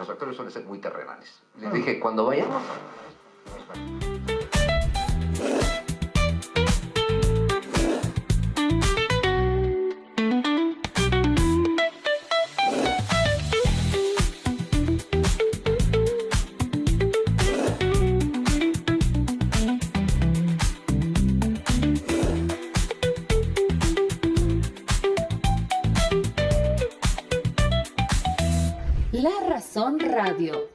satisfactorios suelen ser muy terrenales. Les dije, cuando vayamos... La Razón Radio.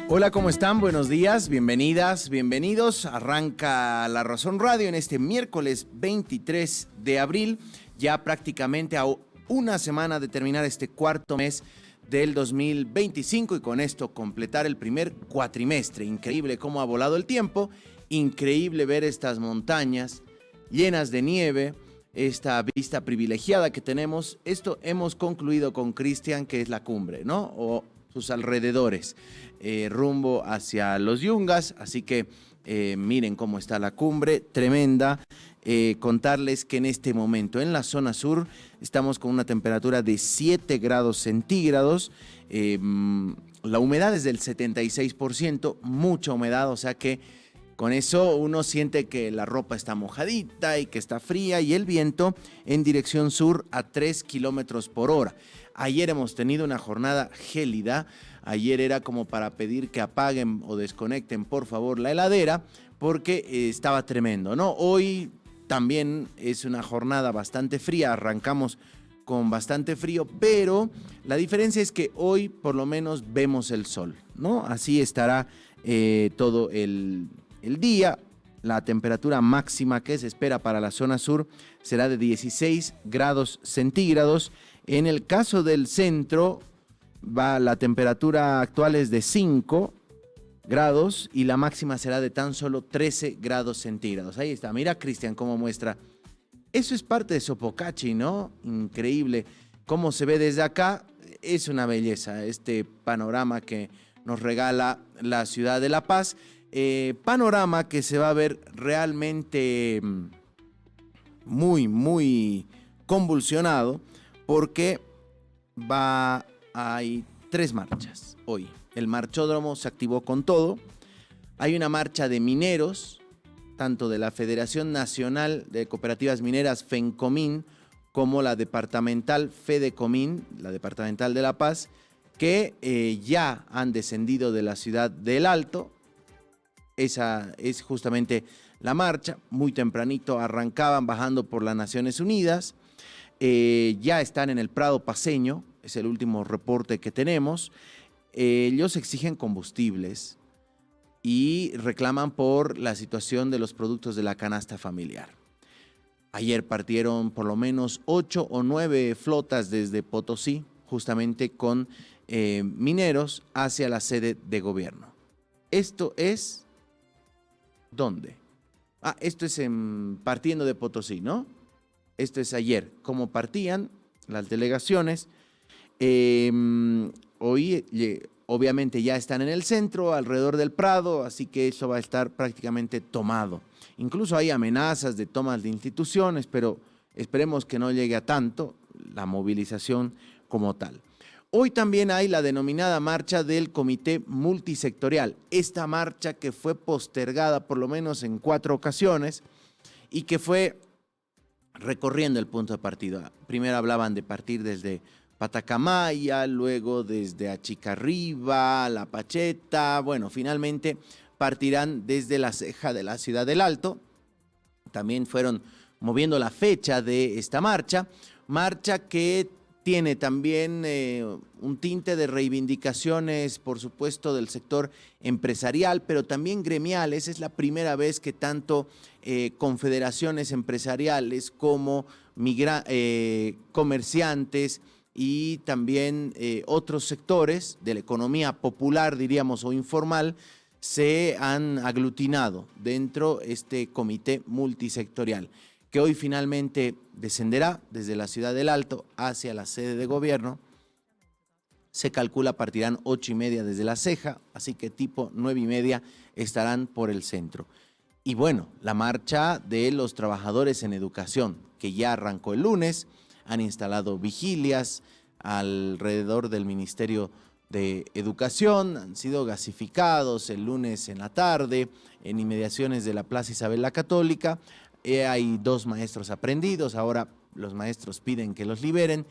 Hola, ¿cómo están? Buenos días, bienvenidas, bienvenidos. Arranca La Razón Radio en este miércoles 23 de abril, ya prácticamente a una semana de terminar este cuarto mes del 2025 y con esto completar el primer cuatrimestre. Increíble cómo ha volado el tiempo, increíble ver estas montañas llenas de nieve, esta vista privilegiada que tenemos. Esto hemos concluido con Cristian, que es la cumbre, ¿no? O sus alrededores, rumbo hacia los Yungas. Así que miren cómo está la cumbre, tremenda. Contarles que en este momento en la zona sur estamos con una temperatura de 7 grados centígrados. La humedad es del 76%, mucha humedad, o sea que con eso uno siente que la ropa está mojadita y que está fría, y el viento en dirección sur a 3 kilómetros por hora. Ayer hemos tenido una jornada gélida. Ayer era como para pedir que apaguen o desconecten por favor la heladera, porque estaba tremendo, ¿no? Hoy también es una jornada bastante fría, arrancamos con bastante frío, pero la diferencia es que hoy por lo menos vemos el sol, ¿no? Así estará todo el día. La temperatura máxima que se espera para la zona sur será de 16 grados centígrados. En el caso del centro, la temperatura actual es de 5 grados y la máxima será de tan solo 13 grados centígrados. Ahí está, mira Cristian cómo muestra. Eso es parte de Sopocachi, ¿no? Increíble cómo se ve desde acá. Es una belleza este panorama que nos regala la ciudad de La Paz. Panorama que se va a ver realmente muy convulsionado, porque hay 3 marchas hoy. El marchódromo se activó con todo. Hay una marcha de mineros, tanto de la Federación Nacional de Cooperativas Mineras, FENCOMIN, como la departamental FEDECOMIN, la departamental de La Paz, que ya han descendido de la ciudad del Alto. Esa es justamente la marcha. Muy tempranito arrancaban bajando por las Naciones Unidas. Ya están en el Prado Paceño, es el último reporte que tenemos. Ellos exigen combustibles y reclaman por la situación de los productos de la canasta familiar. Ayer partieron por lo menos 8 o 9 flotas desde Potosí, justamente con mineros hacia la sede de gobierno. Esto es... ¿Dónde? Esto es partiendo de Potosí, ¿no? Esto es ayer, cómo partían las delegaciones. Hoy, obviamente, ya están en el centro, alrededor del Prado, así que eso va a estar prácticamente tomado. Incluso hay amenazas de tomas de instituciones, pero esperemos que no llegue a tanto la movilización como tal. Hoy también hay la denominada marcha del Comité Multisectorial. Esta marcha que fue postergada por lo menos en 4 ocasiones y que fue recorriendo el punto de partida. Primero hablaban de partir desde Patacamaya, luego desde Achicarriba, La Pacheta. Bueno, finalmente partirán desde la ceja de la ciudad del Alto. También fueron moviendo la fecha de esta marcha que tiene también un tinte de reivindicaciones, por supuesto, del sector empresarial, pero también gremiales. Es la primera vez que tanto confederaciones empresariales como comerciantes y también otros sectores de la economía popular, diríamos, o informal, se han aglutinado dentro de este comité multisectorial, que hoy finalmente descenderá desde la ciudad del Alto hacia la sede de gobierno. Se calcula partirán 8:30 desde La Ceja, así que tipo 9:30 estarán por el centro. Y bueno, la marcha de los trabajadores en educación, que ya arrancó el lunes, han instalado vigilias, alrededor del Ministerio de Educación. Han sido gasificados el lunes en la tarde en inmediaciones de la Plaza Isabel la Católica. Hay 2 maestros aprehendidos, ahora los maestros piden que los liberen.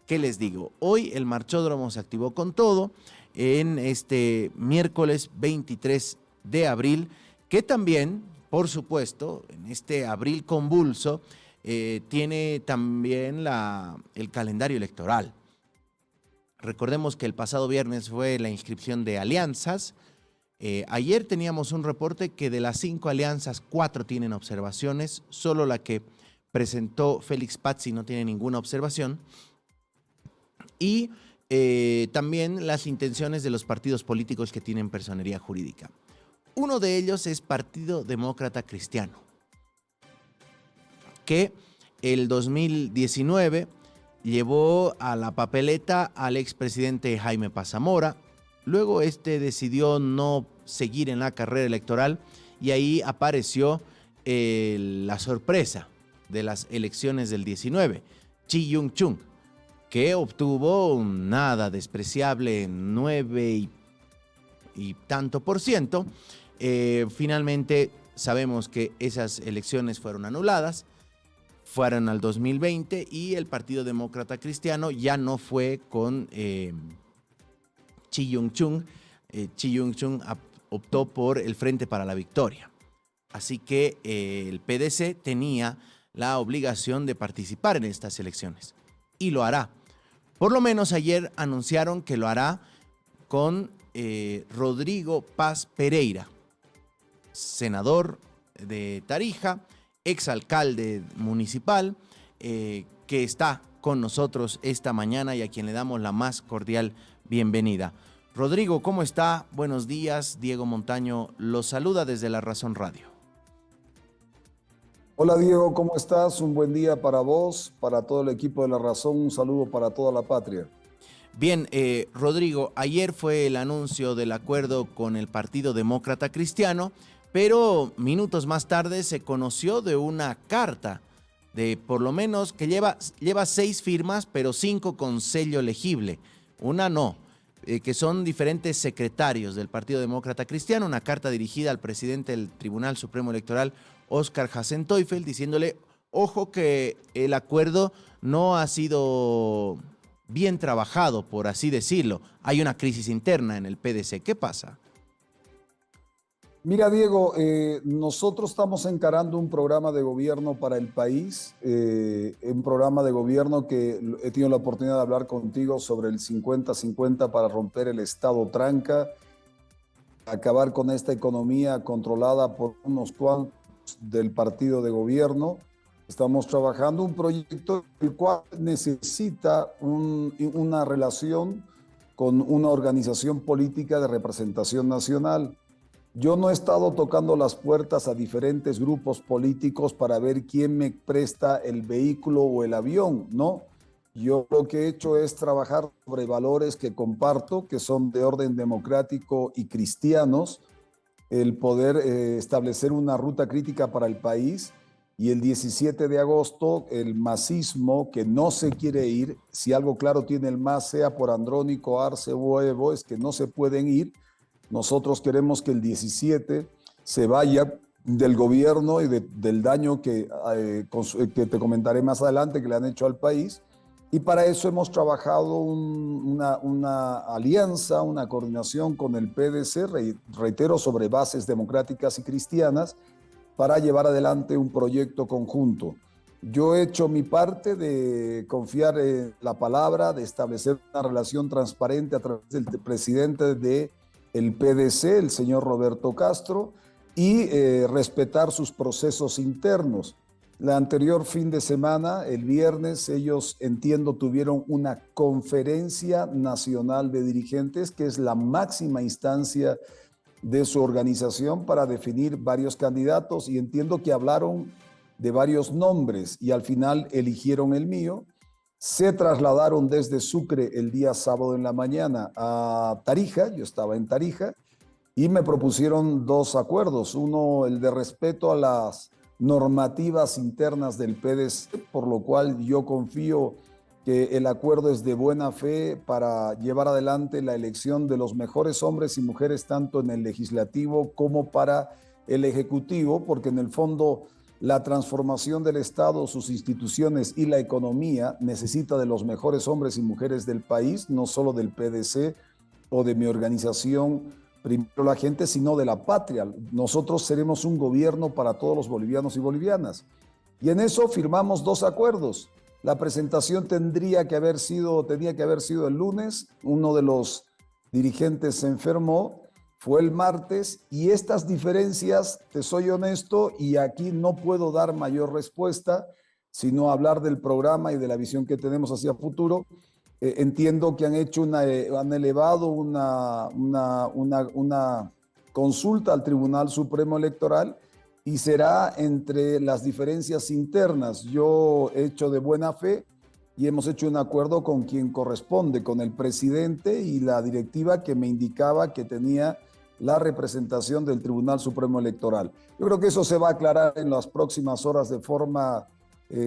¿Qué les digo? Hoy el marchódromo se activó con todo en este miércoles 23 de abril, que también, por supuesto, en este abril convulso, tiene también el calendario electoral. Recordemos que el pasado viernes fue la inscripción de alianzas. Ayer teníamos un reporte que de las 5 alianzas, 4 tienen observaciones, solo la que presentó Félix Pazzi no tiene ninguna observación. Y también las intenciones de los partidos políticos que tienen personería jurídica. Uno de ellos es Partido Demócrata Cristiano, que el 2019 llevó a la papeleta al expresidente Jaime Paz Zamora. Luego decidió no seguir en la carrera electoral y ahí apareció la sorpresa de las elecciones del 19, Chi Yung-chung, que obtuvo un nada despreciable 9 y tanto por ciento. Finalmente sabemos que esas elecciones fueron anuladas, fueron al 2020 y el Partido Demócrata Cristiano ya no fue con Chi Yung-chung. Chi Yung-chung optó por el Frente para la Victoria. Así que el PDC tenía la obligación de participar en estas elecciones y lo hará. Por lo menos ayer anunciaron que lo hará con Rodrigo Paz Pereira, senador de Tarija, exalcalde municipal, que está con nosotros esta mañana y a quien le damos la más cordial bienvenida. Rodrigo, ¿cómo está? Buenos días. Diego Montaño lo saluda desde La Razón Radio. Hola Diego, ¿cómo estás? Un buen día para vos, para todo el equipo de La Razón, un saludo para toda la patria. Bien, Rodrigo, ayer fue el anuncio del acuerdo con el Partido Demócrata Cristiano, pero minutos más tarde se conoció de una carta de por lo menos que lleva 6 firmas, pero 5 con sello legible. Una no, que son diferentes secretarios del Partido Demócrata Cristiano, una carta dirigida al presidente del Tribunal Supremo Electoral, Óscar Hassenteufel, diciéndole, ojo que el acuerdo no ha sido bien trabajado, por así decirlo. Hay una crisis interna en el PDC. ¿Qué pasa? Mira, Diego, nosotros estamos encarando un programa de gobierno para el país, un programa de gobierno que he tenido la oportunidad de hablar contigo sobre el 50-50 para romper el estado tranca, acabar con esta economía controlada por unos cuantos del partido de gobierno. Estamos trabajando un proyecto el cual necesita una relación con una organización política de representación nacional. Yo no he estado tocando las puertas a diferentes grupos políticos para ver quién me presta el vehículo o el avión, ¿no? Yo lo que he hecho es trabajar sobre valores que comparto, que son de orden democrático y cristianos, el poder establecer una ruta crítica para el país, y el 17 de agosto el masismo que no se quiere ir, si algo claro tiene el MAS, sea por Andrónico, Arce o Evo, es que no se pueden ir. Nosotros queremos que el 17 se vaya del gobierno y del daño que te comentaré más adelante que le han hecho al país. Y para eso hemos trabajado una alianza, una coordinación con el PDC, reitero, sobre bases democráticas y cristianas, para llevar adelante un proyecto conjunto. Yo he hecho mi parte de confiar en la palabra, de establecer una relación transparente a través del presidente del PDC, el señor Roberto Castro, y respetar sus procesos internos. La anterior fin de semana, el viernes, ellos, entiendo, tuvieron una conferencia nacional de dirigentes, que es la máxima instancia de su organización para definir varios candidatos, y entiendo que hablaron de varios nombres y al final eligieron el mío. Se trasladaron desde Sucre el día sábado en la mañana a Tarija, yo estaba en Tarija, y me propusieron 2 acuerdos. Uno, el de respeto a las normativas internas del PDC, por lo cual yo confío que el acuerdo es de buena fe para llevar adelante la elección de los mejores hombres y mujeres tanto en el legislativo como para el ejecutivo, porque en el fondo la transformación del Estado, sus instituciones y la economía necesita de los mejores hombres y mujeres del país, no solo del PDC o de mi organización Primero la Gente, sino de la patria. Nosotros seremos un gobierno para todos los bolivianos y bolivianas. Y en eso firmamos 2 acuerdos. La presentación tenía que haber sido el lunes. Uno de los dirigentes se enfermó, fue el martes, y estas diferencias, te soy honesto, y aquí no puedo dar mayor respuesta, sino hablar del programa y de la visión que tenemos hacia futuro. Entiendo que han elevado una consulta al Tribunal Supremo Electoral y será entre las diferencias internas. Yo he hecho de buena fe y hemos hecho un acuerdo con quien corresponde, con el presidente y la directiva que me indicaba que tenía la representación del Tribunal Supremo Electoral. Yo creo que eso se va a aclarar en las próximas horas de forma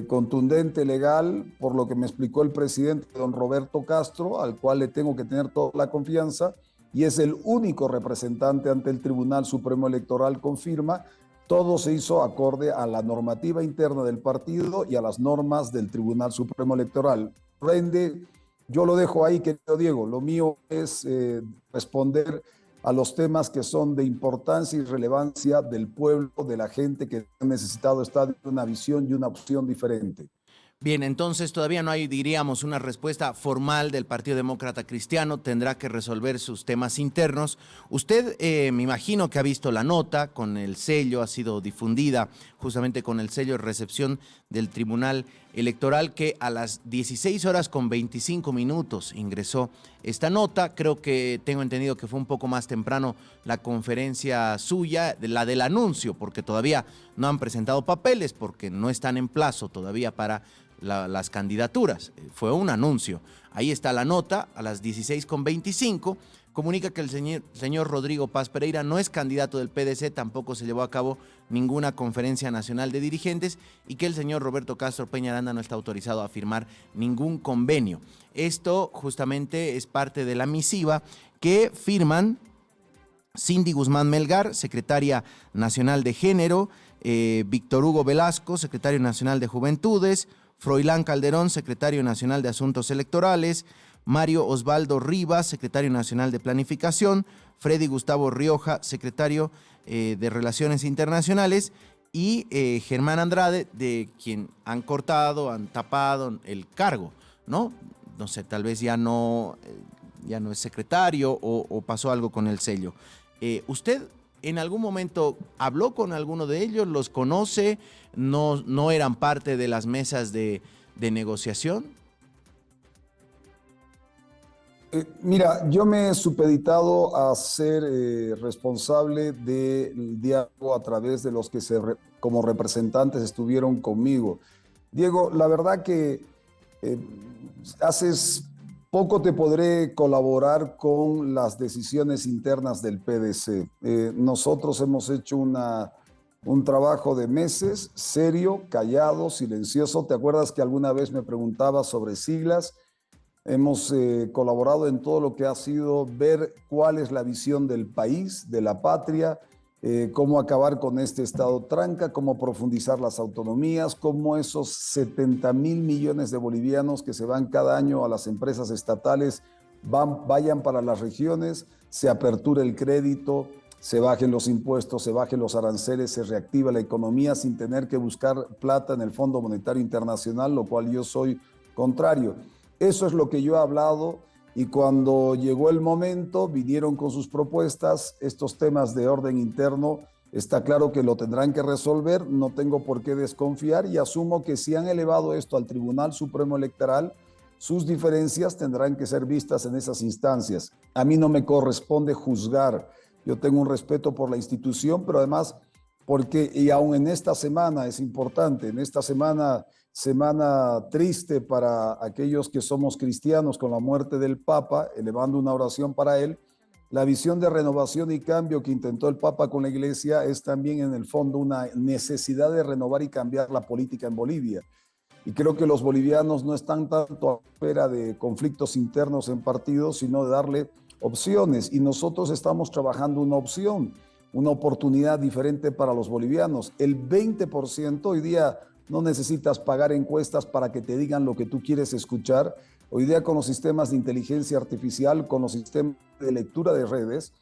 contundente, legal, por lo que me explicó el presidente, don Roberto Castro, al cual le tengo que tener toda la confianza, y es el único representante ante el Tribunal Supremo Electoral con firma. Todo se hizo acorde a la normativa interna del partido y a las normas del Tribunal Supremo Electoral. Rende, yo lo dejo ahí, querido Diego. Lo mío es responder a los temas que son de importancia y relevancia del pueblo, de la gente que ha necesitado estar en una visión y una opción diferente. Bien, entonces todavía no hay, diríamos, una respuesta formal del Partido Demócrata Cristiano. Tendrá que resolver sus temas internos. Usted, me imagino que ha visto la nota con el sello, ha sido difundida justamente con el sello de recepción del Tribunal Electoral, que a las 16:25 ingresó esta nota. Creo que tengo entendido que fue un poco más temprano la conferencia suya, la del anuncio, porque todavía no han presentado papeles, porque no están en plazo todavía para las candidaturas. Fue un anuncio. Ahí está la nota, a las 16:25. Comunica que el señor Rodrigo Paz Pereira no es candidato del PDC, tampoco se llevó a cabo ninguna conferencia nacional de dirigentes y que el señor Roberto Castro Peña Aranda no está autorizado a firmar ningún convenio. Esto justamente es parte de la misiva que firman Cindy Guzmán Melgar, secretaria nacional de Género, Víctor Hugo Velasco, secretario nacional de Juventudes, Froilán Calderón, secretario nacional de Asuntos Electorales, Mario Osvaldo Rivas, secretario nacional de Planificación, Freddy Gustavo Rioja, secretario de Relaciones Internacionales, y Germán Andrade, de quien han cortado, han tapado el cargo, ¿no? No sé, tal vez ya no es secretario o pasó algo con el sello. ¿Usted en algún momento habló con alguno de ellos? ¿Los conoce? ¿No eran parte de las mesas de negociación? Mira, yo me he supeditado a ser responsable del diálogo a través de los que como representantes estuvieron conmigo. Diego, la verdad que haces poco te podré colaborar con las decisiones internas del PDC. Nosotros hemos hecho un trabajo de meses, serio, callado, silencioso. ¿Te acuerdas que alguna vez me preguntabas sobre siglas? Hemos colaborado en todo lo que ha sido ver cuál es la visión del país, de la patria, cómo acabar con este estado tranca, cómo profundizar las autonomías, cómo esos 70,000 millones de bolivianos que se van cada año a las empresas estatales vayan para las regiones, se aperture el crédito, se bajen los impuestos, se bajen los aranceles, se reactiva la economía sin tener que buscar plata en el Fondo Monetario Internacional, lo cual yo soy contrario. Eso es lo que yo he hablado, y cuando llegó el momento vinieron con sus propuestas. Estos temas de orden interno está claro que lo tendrán que resolver, no tengo por qué desconfiar, y asumo que si han elevado esto al Tribunal Supremo Electoral, sus diferencias tendrán que ser vistas en esas instancias. A mí no me corresponde juzgar, yo tengo un respeto por la institución, pero además porque, y aún en esta semana es importante, en esta semana triste para aquellos que somos cristianos con la muerte del Papa, elevando una oración para él, la visión de renovación y cambio que intentó el Papa con la Iglesia es también en el fondo una necesidad de renovar y cambiar la política en Bolivia. Y creo que los bolivianos no están tanto a la espera de conflictos internos en partidos, sino de darle opciones. Y nosotros estamos trabajando una opción, una oportunidad diferente para los bolivianos. El 20% hoy día no necesitas pagar encuestas para que te digan lo que tú quieres escuchar. Hoy día con los sistemas de inteligencia artificial, con los sistemas de lectura de redes,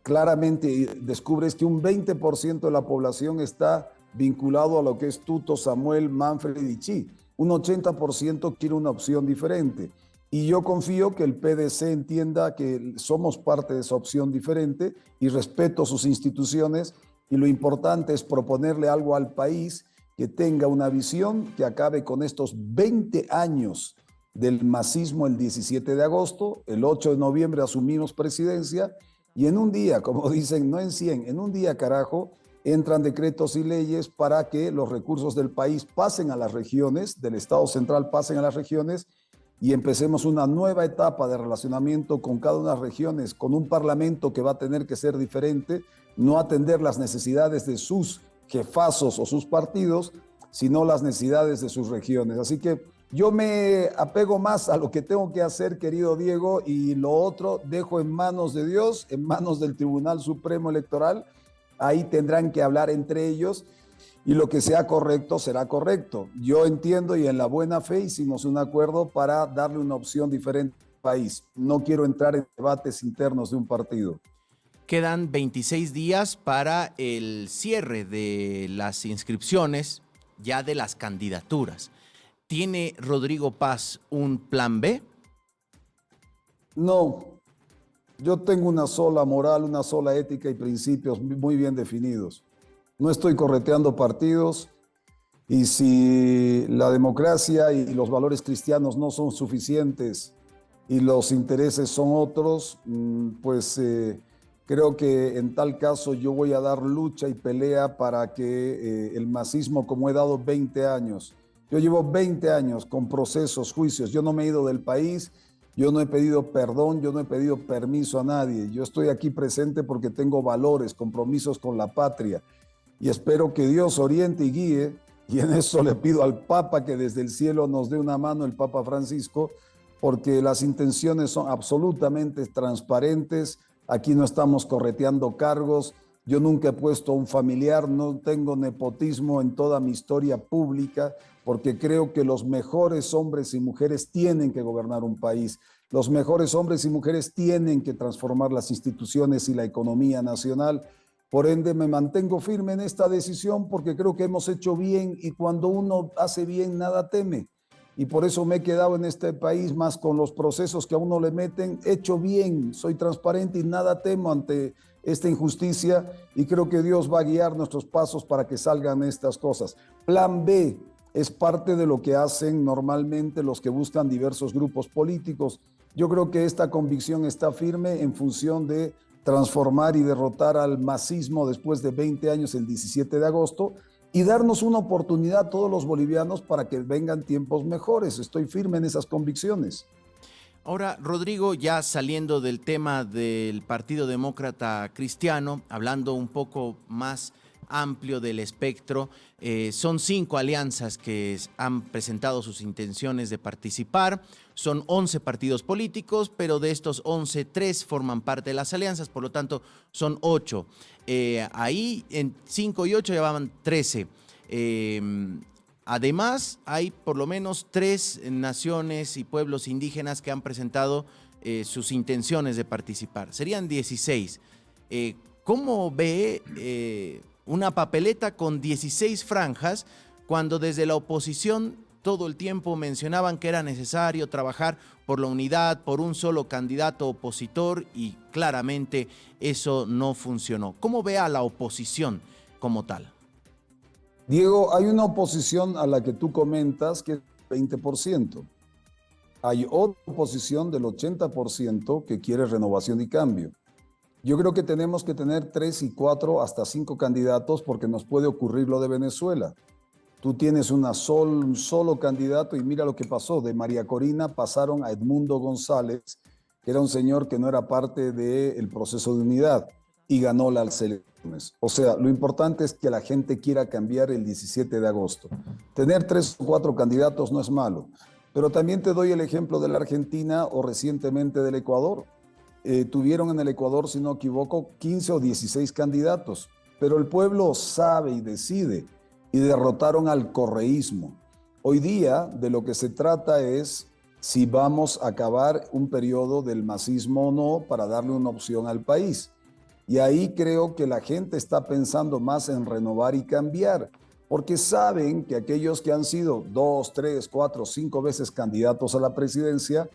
claramente descubres que un 20% de la población está vinculado a lo que es Tuto, Samuel, Manfred y Chi. Un 80% quiere una opción diferente. Y yo confío que el PDC entienda que somos parte de esa opción diferente y respeto sus instituciones. Y lo importante es proponerle algo al país que tenga una visión que acabe con estos 20 años del masismo el 17 de agosto. El 8 de noviembre asumimos presidencia y en un día, como dicen, no en 100, en un día, carajo, entran decretos y leyes para que los recursos del país pasen a las regiones, del Estado central pasen a las regiones y empecemos una nueva etapa de relacionamiento con cada una de las regiones, con un parlamento que va a tener que ser diferente, no atender las necesidades de sus jefazos o sus partidos, sino las necesidades de sus regiones. Así que yo me apego más a lo que tengo que hacer, querido Diego, y lo otro dejo en manos de Dios, en manos del Tribunal Supremo Electoral. Ahí tendrán que hablar entre ellos y lo que sea correcto será correcto. Yo entiendo y en la buena fe hicimos un acuerdo para darle una opción diferente al país. No quiero entrar en debates internos de un partido. Quedan 26 días para el cierre de las inscripciones, ya de las candidaturas. ¿Tiene Rodrigo Paz un plan B? No, yo tengo una sola moral, una sola ética y principios muy bien definidos. No estoy correteando partidos y si la democracia y los valores cristianos no son suficientes y los intereses son otros, pues creo que en tal caso yo voy a dar lucha y pelea para que el masismo, como he dado 20 años, yo llevo 20 años con procesos, juicios, yo no me he ido del país, yo no he pedido perdón, yo no he pedido permiso a nadie, yo estoy aquí presente porque tengo valores, compromisos con la patria y espero que Dios oriente y guíe y en eso le pido al Papa que desde el cielo nos dé una mano, el Papa Francisco, porque las intenciones son absolutamente transparentes, aquí no estamos correteando cargos, yo nunca he puesto a un familiar, no tengo nepotismo en toda mi historia pública, porque creo que los mejores hombres y mujeres tienen que gobernar un país. Los mejores hombres y mujeres tienen que transformar las instituciones y la economía nacional. Por ende, me mantengo firme en esta decisión porque creo que hemos hecho bien y cuando uno hace bien, nada teme. Y por eso me he quedado en este país más con los procesos que a uno le meten. He hecho bien, soy transparente y nada temo ante esta injusticia y creo que Dios va a guiar nuestros pasos para que salgan estas cosas. Plan B es parte de lo que hacen normalmente los que buscan diversos grupos políticos. Yo creo que esta convicción está firme en función de transformar y derrotar al masismo después de 20 años el 17 de agosto y darnos una oportunidad a todos los bolivianos para que vengan tiempos mejores. Estoy firme en esas convicciones. Ahora, Rodrigo, ya saliendo del tema del Partido Demócrata Cristiano, hablando un poco más amplio del espectro, son 5 alianzas que han presentado sus intenciones de participar, son 11 partidos políticos, pero de estos 11, 3 forman parte de las alianzas, por lo tanto son 8. Ahí en 5 y 8 ya van 13. Además, hay por lo menos 3 naciones y pueblos indígenas que han presentado sus intenciones de participar. Serían 16. ¿Cómo ve una papeleta con 16 franjas cuando desde la oposición todo el tiempo mencionaban que era necesario trabajar por la unidad, por un solo candidato opositor y claramente eso no funcionó? ¿Cómo ve a la oposición como tal? Diego, hay una oposición a la que tú comentas que es 20%. Hay otra oposición del 80% que quiere renovación y cambio. Yo creo que tenemos que tener 3 y 4 hasta 5 candidatos porque nos puede ocurrir lo de Venezuela. Tú tienes un solo candidato y mira lo que pasó. De María Corina pasaron a Edmundo González, que era un señor que no era parte del proceso de unidad. y ganó las elecciones. O sea, lo importante es que la gente quiera cambiar el 17 de agosto. Tener 3 o 4 candidatos no es malo, pero también te doy el ejemplo de la Argentina o recientemente del Ecuador. Tuvieron en el Ecuador, si no equivoco, 15 o 16 candidatos, pero el pueblo sabe y decide y derrotaron al correísmo. Hoy día de lo que se trata es si vamos a acabar un periodo del masismo o no para darle una opción al país. Y ahí creo que la gente está pensando más en renovar y cambiar, porque saben que aquellos que han sido 2, 3, 4, 5 veces candidatos a la presidencia,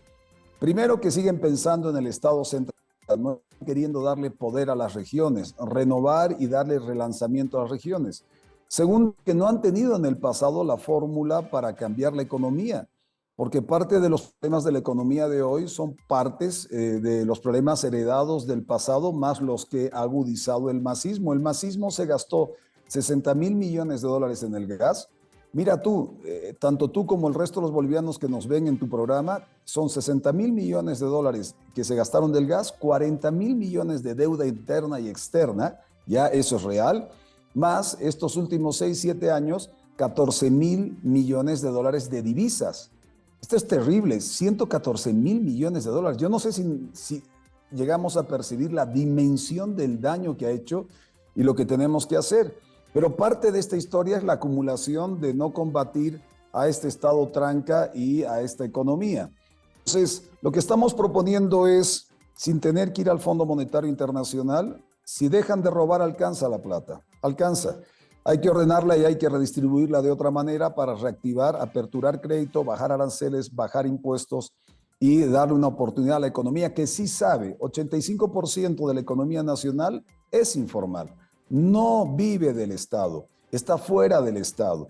primero que siguen pensando en el Estado central, no queriendo darle poder a las regiones, renovar y darle relanzamiento a las regiones. Segundo, que no han tenido en el pasado la fórmula para cambiar la economía, porque parte de los problemas de la economía de hoy son partes de los problemas heredados del pasado, más los que ha agudizado el masismo. El masismo se gastó 60,000 millones de dólares en el gas. Mira tú, tanto tú como el resto de los bolivianos que nos ven en tu programa, son 60,000 millones de dólares que se gastaron del gas, 40,000 millones de deuda interna y externa, ya eso es real, más estos últimos 6, 7 años, 14,000 millones de dólares de divisas. Esto es terrible, 114,000 millones de dólares. Yo no sé si llegamos a percibir la dimensión del daño que ha hecho y lo que tenemos que hacer. Pero parte de esta historia es la acumulación de no combatir a este estado tranca y a esta economía. Entonces, lo que estamos proponiendo es, sin tener que ir al Fondo Monetario Internacional, si dejan de robar, alcanza la plata, alcanza. Hay que ordenarla y hay que redistribuirla de otra manera para reactivar, aperturar crédito, bajar aranceles, bajar impuestos y darle una oportunidad a la economía que sí sabe, 85% de la economía nacional es informal, no vive del Estado, está fuera del Estado.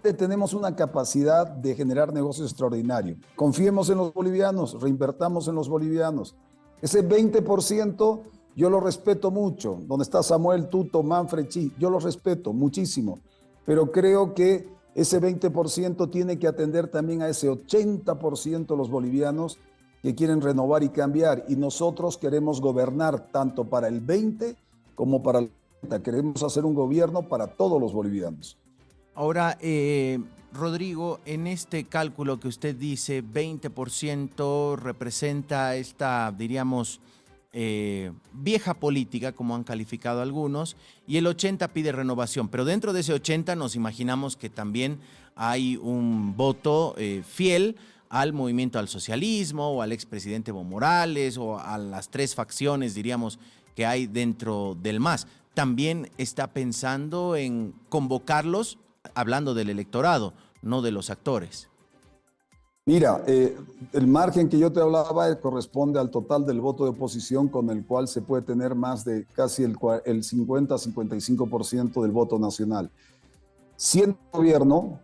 Tenemos una capacidad de generar negocios extraordinario. Confiemos en los bolivianos, reinvertamos en los bolivianos. Ese 20%... yo lo respeto mucho, donde está Samuel, Tuto, Manfred, Chi, yo lo respeto muchísimo, pero creo que ese 20% tiene que atender también a ese 80% de los bolivianos que quieren renovar y cambiar, y nosotros queremos gobernar tanto para el 20 como para el 30, queremos hacer un gobierno para todos los bolivianos. Ahora, Rodrigo, en este cálculo que usted dice, 20% representa esta, diríamos, vieja política, como han calificado algunos, y el 80 pide renovación, pero dentro de ese 80 nos imaginamos que también hay un voto fiel al movimiento al socialismo o al expresidente Evo Morales o a las 3 facciones, diríamos, que hay dentro del MAS. También está pensando en convocarlos, hablando del electorado, no de los actores. Mira, el margen que yo te hablaba corresponde al total del voto de oposición, con el cual se puede tener más de casi el 50-55% del voto nacional. Siendo gobierno,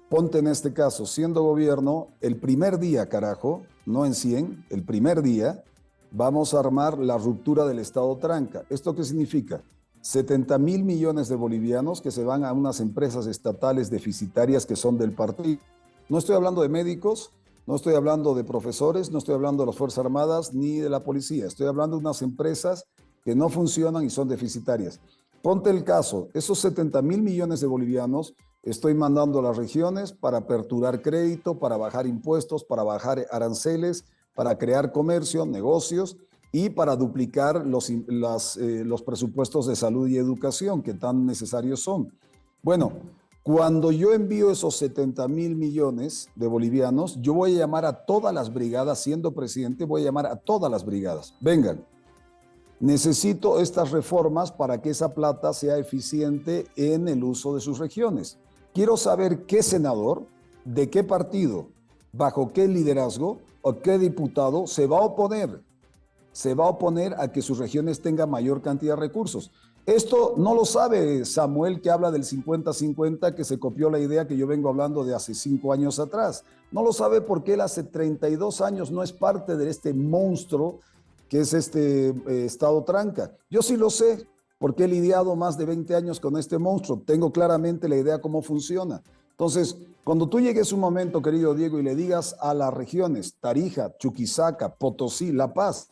ponte en este caso, siendo gobierno, el primer día, carajo, no en 100, el primer día, vamos a armar la ruptura del Estado tranca. ¿Esto qué significa? 70,000 millones de bolivianos que se van a unas empresas estatales deficitarias que son del partido. No estoy hablando de médicos, no estoy hablando de profesores, no estoy hablando de las Fuerzas Armadas ni de la policía. Estoy hablando de unas empresas que no funcionan y son deficitarias. Ponte el caso, esos 70,000 millones de bolivianos estoy mandando a las regiones para aperturar crédito, para bajar impuestos, para bajar aranceles, para crear comercio, negocios y para duplicar los presupuestos de salud y educación que tan necesarios son. Bueno, cuando yo envío esos 70,000 millones de bolivianos, yo voy a llamar a todas las brigadas, siendo presidente, voy a llamar a todas las brigadas. Vengan, necesito estas reformas para que esa plata sea eficiente en el uso de sus regiones. Quiero saber qué senador, de qué partido, bajo qué liderazgo o qué diputado se va a oponer a que sus regiones tengan mayor cantidad de recursos. Esto no lo sabe Samuel, que habla del 50-50, que se copió la idea que yo vengo hablando de hace 5 años atrás. No lo sabe porque él hace 32 años no es parte de este monstruo que es este Estado tranca. Yo sí lo sé, porque he lidiado más de 20 años con este monstruo. Tengo claramente la idea cómo funciona. Entonces, cuando tú llegues un momento, querido Diego, y le digas a las regiones, Tarija, Chuquisaca, Potosí, La Paz,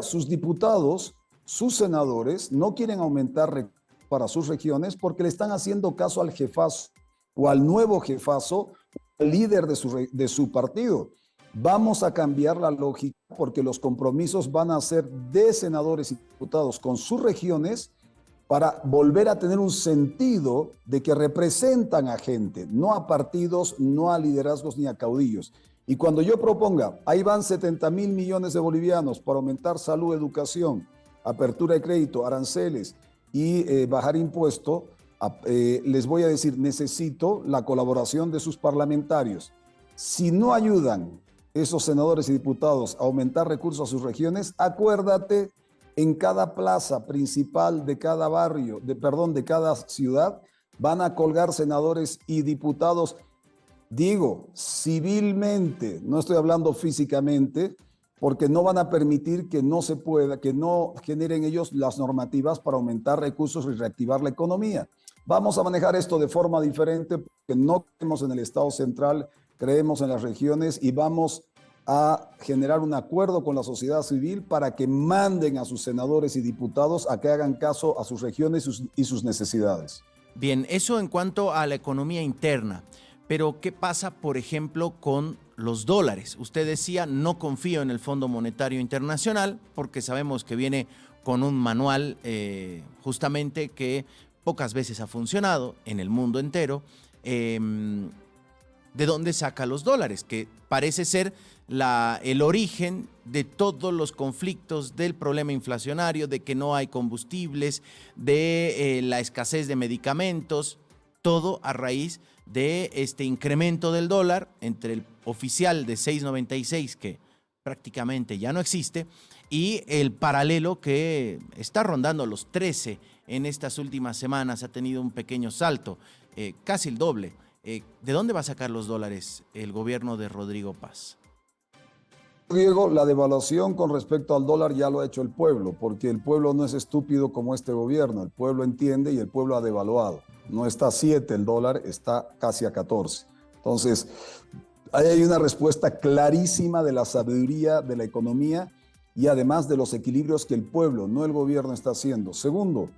sus diputados sus senadores no quieren aumentar recursos para sus regiones porque le están haciendo caso al jefazo o al nuevo jefazo, al líder de su partido. Vamos a cambiar la lógica porque los compromisos van a ser de senadores y diputados con sus regiones para volver a tener un sentido de que representan a gente, no a partidos, no a liderazgos ni a caudillos. Y cuando yo proponga, ahí van 70,000 millones de bolivianos para aumentar salud, educación, apertura de crédito, aranceles y bajar impuestos, les voy a decir, necesito la colaboración de sus parlamentarios. Si no ayudan esos senadores y diputados a aumentar recursos a sus regiones, acuérdate, en cada plaza principal de cada barrio, de cada ciudad, van a colgar senadores y diputados, digo, civilmente, no estoy hablando físicamente, porque no van a permitir que no se pueda, que no generen ellos las normativas para aumentar recursos y reactivar la economía. Vamos a manejar esto de forma diferente, porque no creemos en el Estado central, creemos en las regiones y vamos a generar un acuerdo con la sociedad civil para que manden a sus senadores y diputados a que hagan caso a sus regiones y sus necesidades. Bien, eso en cuanto a la economía interna. Pero, ¿qué pasa, por ejemplo, con los dólares? Usted decía, no confío en el Fondo Monetario Internacional porque sabemos que viene con un manual justamente que pocas veces ha funcionado en el mundo entero. ¿De dónde saca los dólares? Que parece ser el origen de todos los conflictos, del problema inflacionario, de que no hay combustibles, de la escasez de medicamentos, todo a raíz de este incremento del dólar entre el oficial de 6.96, que prácticamente ya no existe, y el paralelo que está rondando los 13 en estas últimas semanas, ha tenido un pequeño salto, casi el doble. ¿De dónde va a sacar los dólares el gobierno de Rodrigo Paz? Diego, la devaluación con respecto al dólar ya lo ha hecho el pueblo, porque el pueblo no es estúpido como este gobierno, el pueblo entiende y el pueblo ha devaluado. No está a 7 el dólar, está casi a 14. Entonces, ahí hay una respuesta clarísima de la sabiduría de la economía y además de los equilibrios que el pueblo, no el gobierno, está haciendo. Segundo,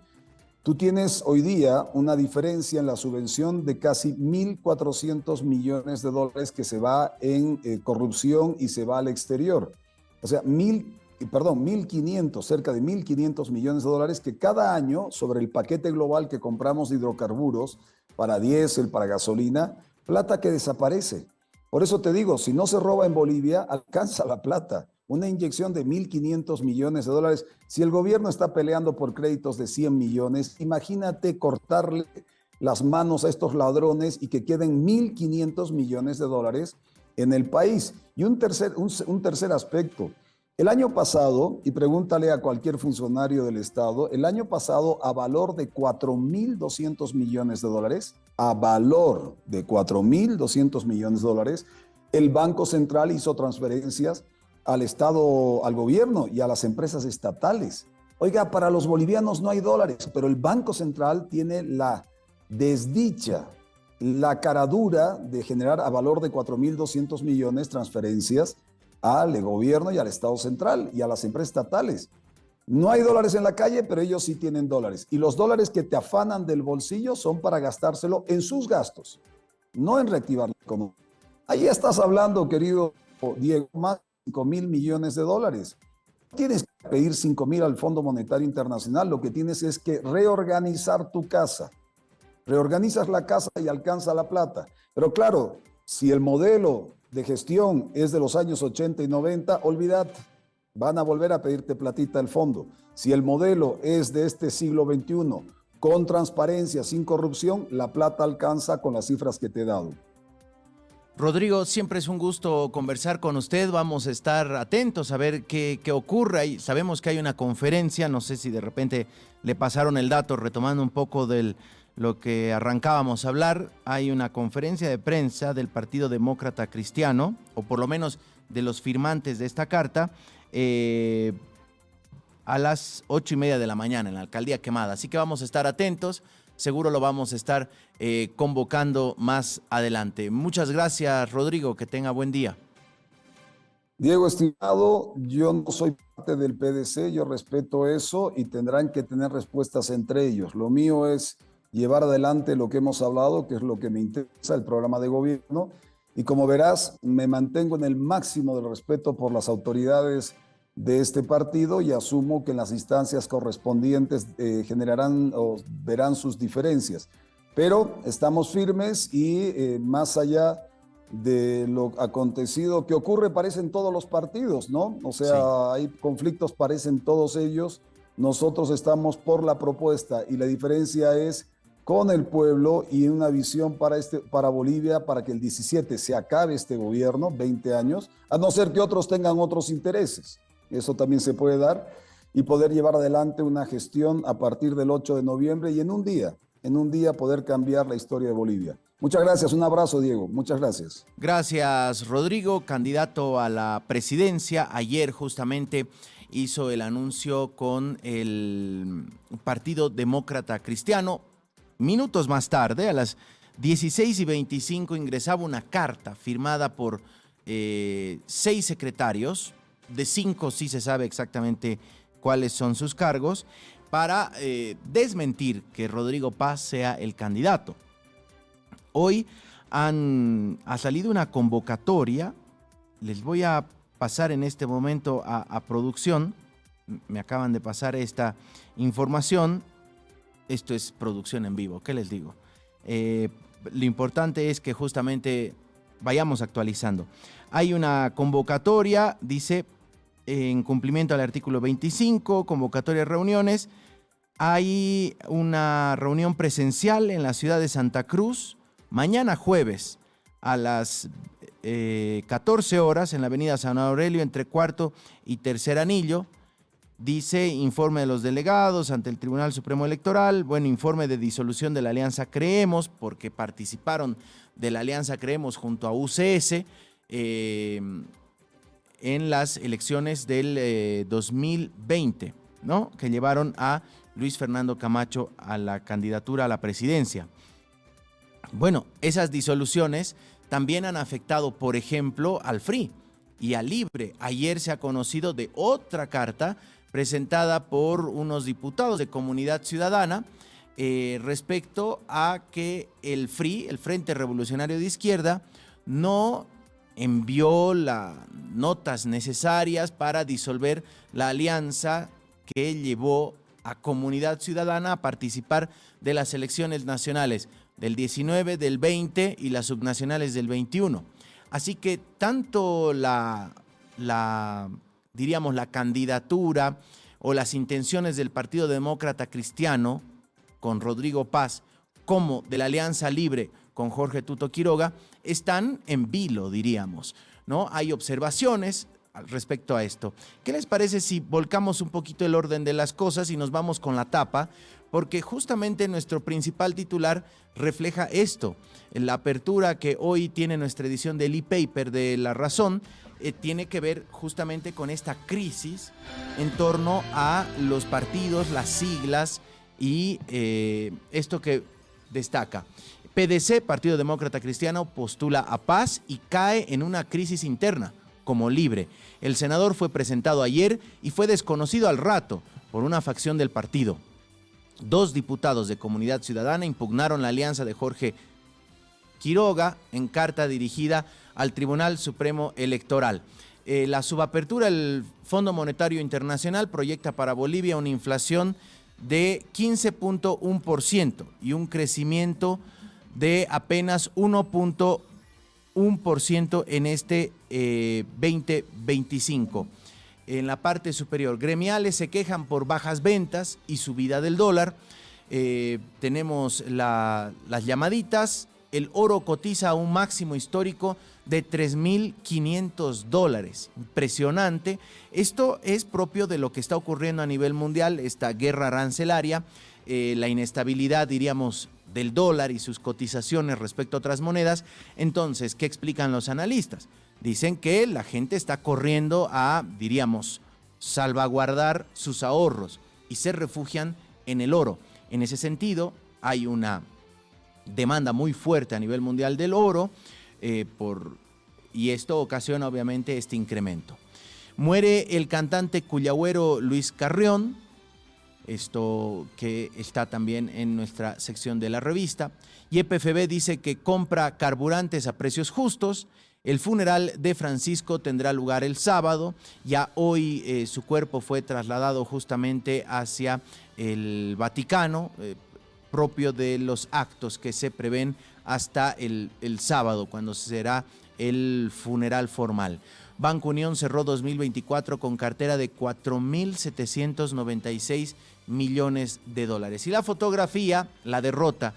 tú tienes hoy día una diferencia en la subvención de casi 1.400 millones de dólares que se va en corrupción y se va al exterior. O sea, 1.500, cerca de 1.500 millones de dólares que cada año sobre el paquete global que compramos de hidrocarburos para diésel, para gasolina, plata que desaparece. Por eso te digo, si no se roba en Bolivia, alcanza la plata. Una inyección de 1.500 millones de dólares. Si el gobierno está peleando por créditos de 100 millones, imagínate cortarle las manos a estos ladrones y que queden 1.500 millones de dólares en el país. Y un tercer aspecto. El año pasado, y pregúntale a cualquier funcionario del Estado, el año pasado a valor de 4.200 millones de dólares, el Banco Central hizo transferencias al Estado, al gobierno y a las empresas estatales. Oiga, para los bolivianos no hay dólares, pero el Banco Central tiene la desdicha, la caradura de generar a valor de 4.200 millones transferencias al gobierno y al Estado central y a las empresas estatales. No hay dólares en la calle, pero ellos sí tienen dólares. Y los dólares que te afanan del bolsillo son para gastárselo en sus gastos, no en reactivar la economía. Ahí estás hablando, querido Diego, más de 5.000 millones de dólares. No tienes que pedir 5.000 al Fondo Monetario Internacional, lo que tienes es que reorganizar tu casa. Reorganizas la casa y alcanza la plata. Pero claro, si el modelo de gestión es de los años 80 y 90, olvídate, van a volver a pedirte platita al fondo. Si el modelo es de este siglo XXI, con transparencia, sin corrupción, la plata alcanza con las cifras que te he dado. Rodrigo, siempre es un gusto conversar con usted. Vamos a estar atentos a ver qué ocurre. Y sabemos que hay una conferencia, no sé si de repente le pasaron el dato, retomando un poco de lo que arrancábamos a hablar. Hay una conferencia de prensa del Partido Demócrata Cristiano, o por lo menos de los firmantes de esta carta, a las 8:30 de la mañana en la Alcaldía Quemada. Así que vamos a estar atentos. Seguro lo vamos a estar convocando más adelante. Muchas gracias, Rodrigo. Que tenga buen día. Diego, estimado, yo no soy parte del PDC, yo respeto eso y tendrán que tener respuestas entre ellos. Lo mío es llevar adelante lo que hemos hablado, que es lo que me interesa, el programa de gobierno. Y como verás, me mantengo en el máximo del respeto por las autoridades de este partido y asumo que en las instancias correspondientes generarán o verán sus diferencias. Pero estamos firmes y más allá de lo acontecido que ocurre, parecen todos los partidos, ¿no? O sea, Sí. hay conflictos, parecen todos ellos. Nosotros estamos por la propuesta y la diferencia es con el pueblo y una visión para Bolivia, para que el 17 se acabe este gobierno, 20 años, a no ser que otros tengan otros intereses. Eso también se puede dar y poder llevar adelante una gestión a partir del 8 de noviembre y en un día poder cambiar la historia de Bolivia. Muchas gracias, un abrazo, Diego. Muchas gracias. Gracias, Rodrigo, candidato a la presidencia. Ayer justamente hizo el anuncio con el Partido Demócrata Cristiano. Minutos más tarde, a las 16:25, ingresaba una carta firmada por 6 secretarios, de 5 sí se sabe exactamente cuáles son sus cargos, para desmentir que Rodrigo Paz sea el candidato. Hoy ha salido una convocatoria, les voy a pasar en este momento a producción, me acaban de pasar esta información, esto es producción en vivo, ¿qué les digo? Lo importante es que justamente vayamos actualizando. Hay una convocatoria, dice, en cumplimiento al artículo 25, convocatoria de reuniones, hay una reunión presencial en la ciudad de Santa Cruz, mañana jueves a las 14 horas en la avenida San Aurelio entre cuarto y tercer anillo. Dice informe de los delegados ante el Tribunal Supremo Electoral, bueno, informe de disolución de la Alianza Creemos, porque participaron de la Alianza Creemos junto a UCS en las elecciones del 2020, ¿no? Que llevaron a Luis Fernando Camacho a la candidatura a la presidencia. Bueno, esas disoluciones también han afectado, por ejemplo, al FRI y al LIBRE. Ayer se ha conocido de otra carta presentada por unos diputados de Comunidad Ciudadana respecto a que el FRI, el Frente Revolucionario de Izquierda, no envió las notas necesarias para disolver la alianza que llevó a Comunidad Ciudadana a participar de las elecciones nacionales del 19, del 20 y las subnacionales del 21. Así que tanto diríamos, la candidatura o las intenciones del Partido Demócrata Cristiano con Rodrigo Paz como de la Alianza Libre con Jorge Tuto Quiroga están en vilo, diríamos, ¿no? Hay observaciones respecto a esto. ¿Qué les parece si volcamos un poquito el orden de las cosas y nos vamos con la tapa? Porque justamente nuestro principal titular refleja esto. La apertura que hoy tiene nuestra edición del e-paper de La Razón tiene que ver justamente con esta crisis en torno a los partidos, las siglas y esto que destaca. PDC, Partido Demócrata Cristiano, postula a Paz y cae en una crisis interna como Libre. El senador fue presentado ayer y fue desconocido al rato por una facción del partido. 2 diputados de Comunidad Ciudadana impugnaron la alianza de Jorge Quiroga en carta dirigida al Tribunal Supremo Electoral. La subapertura del Fondo Monetario Internacional proyecta para Bolivia una inflación de 15.1% y un crecimiento de apenas 1.1% en este 2025. En la parte superior, gremiales se quejan por bajas ventas y subida del dólar. Tenemos las llamaditas. El oro cotiza a un máximo histórico de $3.500. Impresionante. Esto es propio de lo que está ocurriendo a nivel mundial, esta guerra arancelaria, la inestabilidad, diríamos, del dólar y sus cotizaciones respecto a otras monedas. Entonces, ¿qué explican los analistas? Dicen que la gente está corriendo a, diríamos, salvaguardar sus ahorros y se refugian en el oro. En ese sentido, hay una demanda muy fuerte a nivel mundial del oro por y esto ocasiona obviamente este incremento. Muere el cantante cuyagüero Luis Carrión, esto que está también en nuestra sección de la revista. Y EPFB dice que compra carburantes a precios justos. El funeral de Francisco tendrá lugar el sábado. Ya hoy su cuerpo fue trasladado justamente hacia el Vaticano, propio de los actos que se prevén hasta el sábado, cuando será el funeral formal. Banco Unión cerró 2024 con cartera de 4.796 millones de dólares. Y la fotografía, la derrota.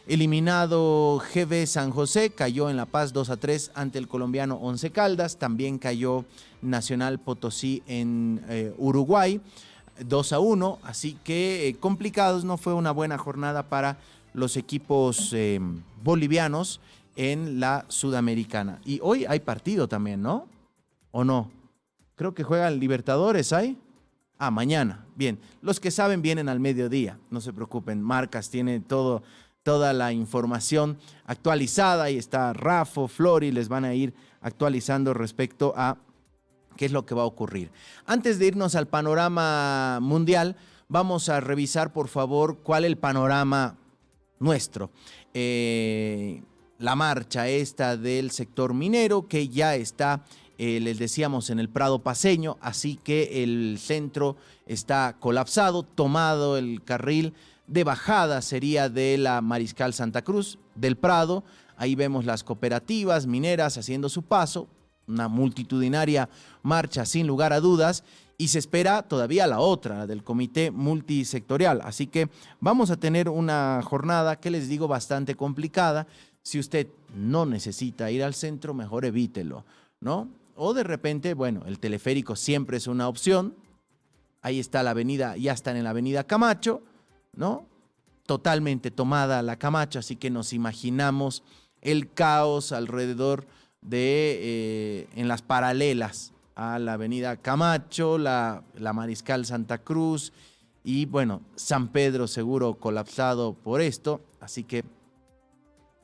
Eliminado GB San José, cayó en La Paz 2-3 ante el colombiano Once Caldas. También cayó Nacional Potosí en Uruguay 2-1. Así que complicados, no fue una buena jornada para los equipos bolivianos en la Sudamericana. Y hoy hay partido también, ¿no? ¿O no? Creo que juegan Libertadores, ¿hay? Ah, mañana. Bien, los que saben vienen al mediodía, no se preocupen. Marcas tiene toda la información actualizada y está Rafo, Flori, les van a ir actualizando respecto a qué es lo que va a ocurrir. Antes de irnos al panorama mundial, vamos a revisar, por favor, cuál es el panorama nuestro. La marcha esta del sector minero que ya está, les decíamos, en el Prado Paceño, así que el centro está colapsado, tomado el carril de bajada sería de la Mariscal Santa Cruz, del Prado. Ahí vemos las cooperativas mineras haciendo su paso, una multitudinaria marcha sin lugar a dudas, y se espera todavía la otra, la del Comité Multisectorial. Así que vamos a tener una jornada que les digo bastante complicada. Si usted no necesita ir al centro, mejor evítelo, ¿no? O de repente, bueno, el teleférico siempre es una opción. Ahí está la avenida, ya están en la avenida Camacho, ¿no? Totalmente tomada la Camacho, así que nos imaginamos el caos alrededor de, en las paralelas a la avenida Camacho, la Mariscal Santa Cruz y, bueno, San Pedro seguro colapsado por esto, así que,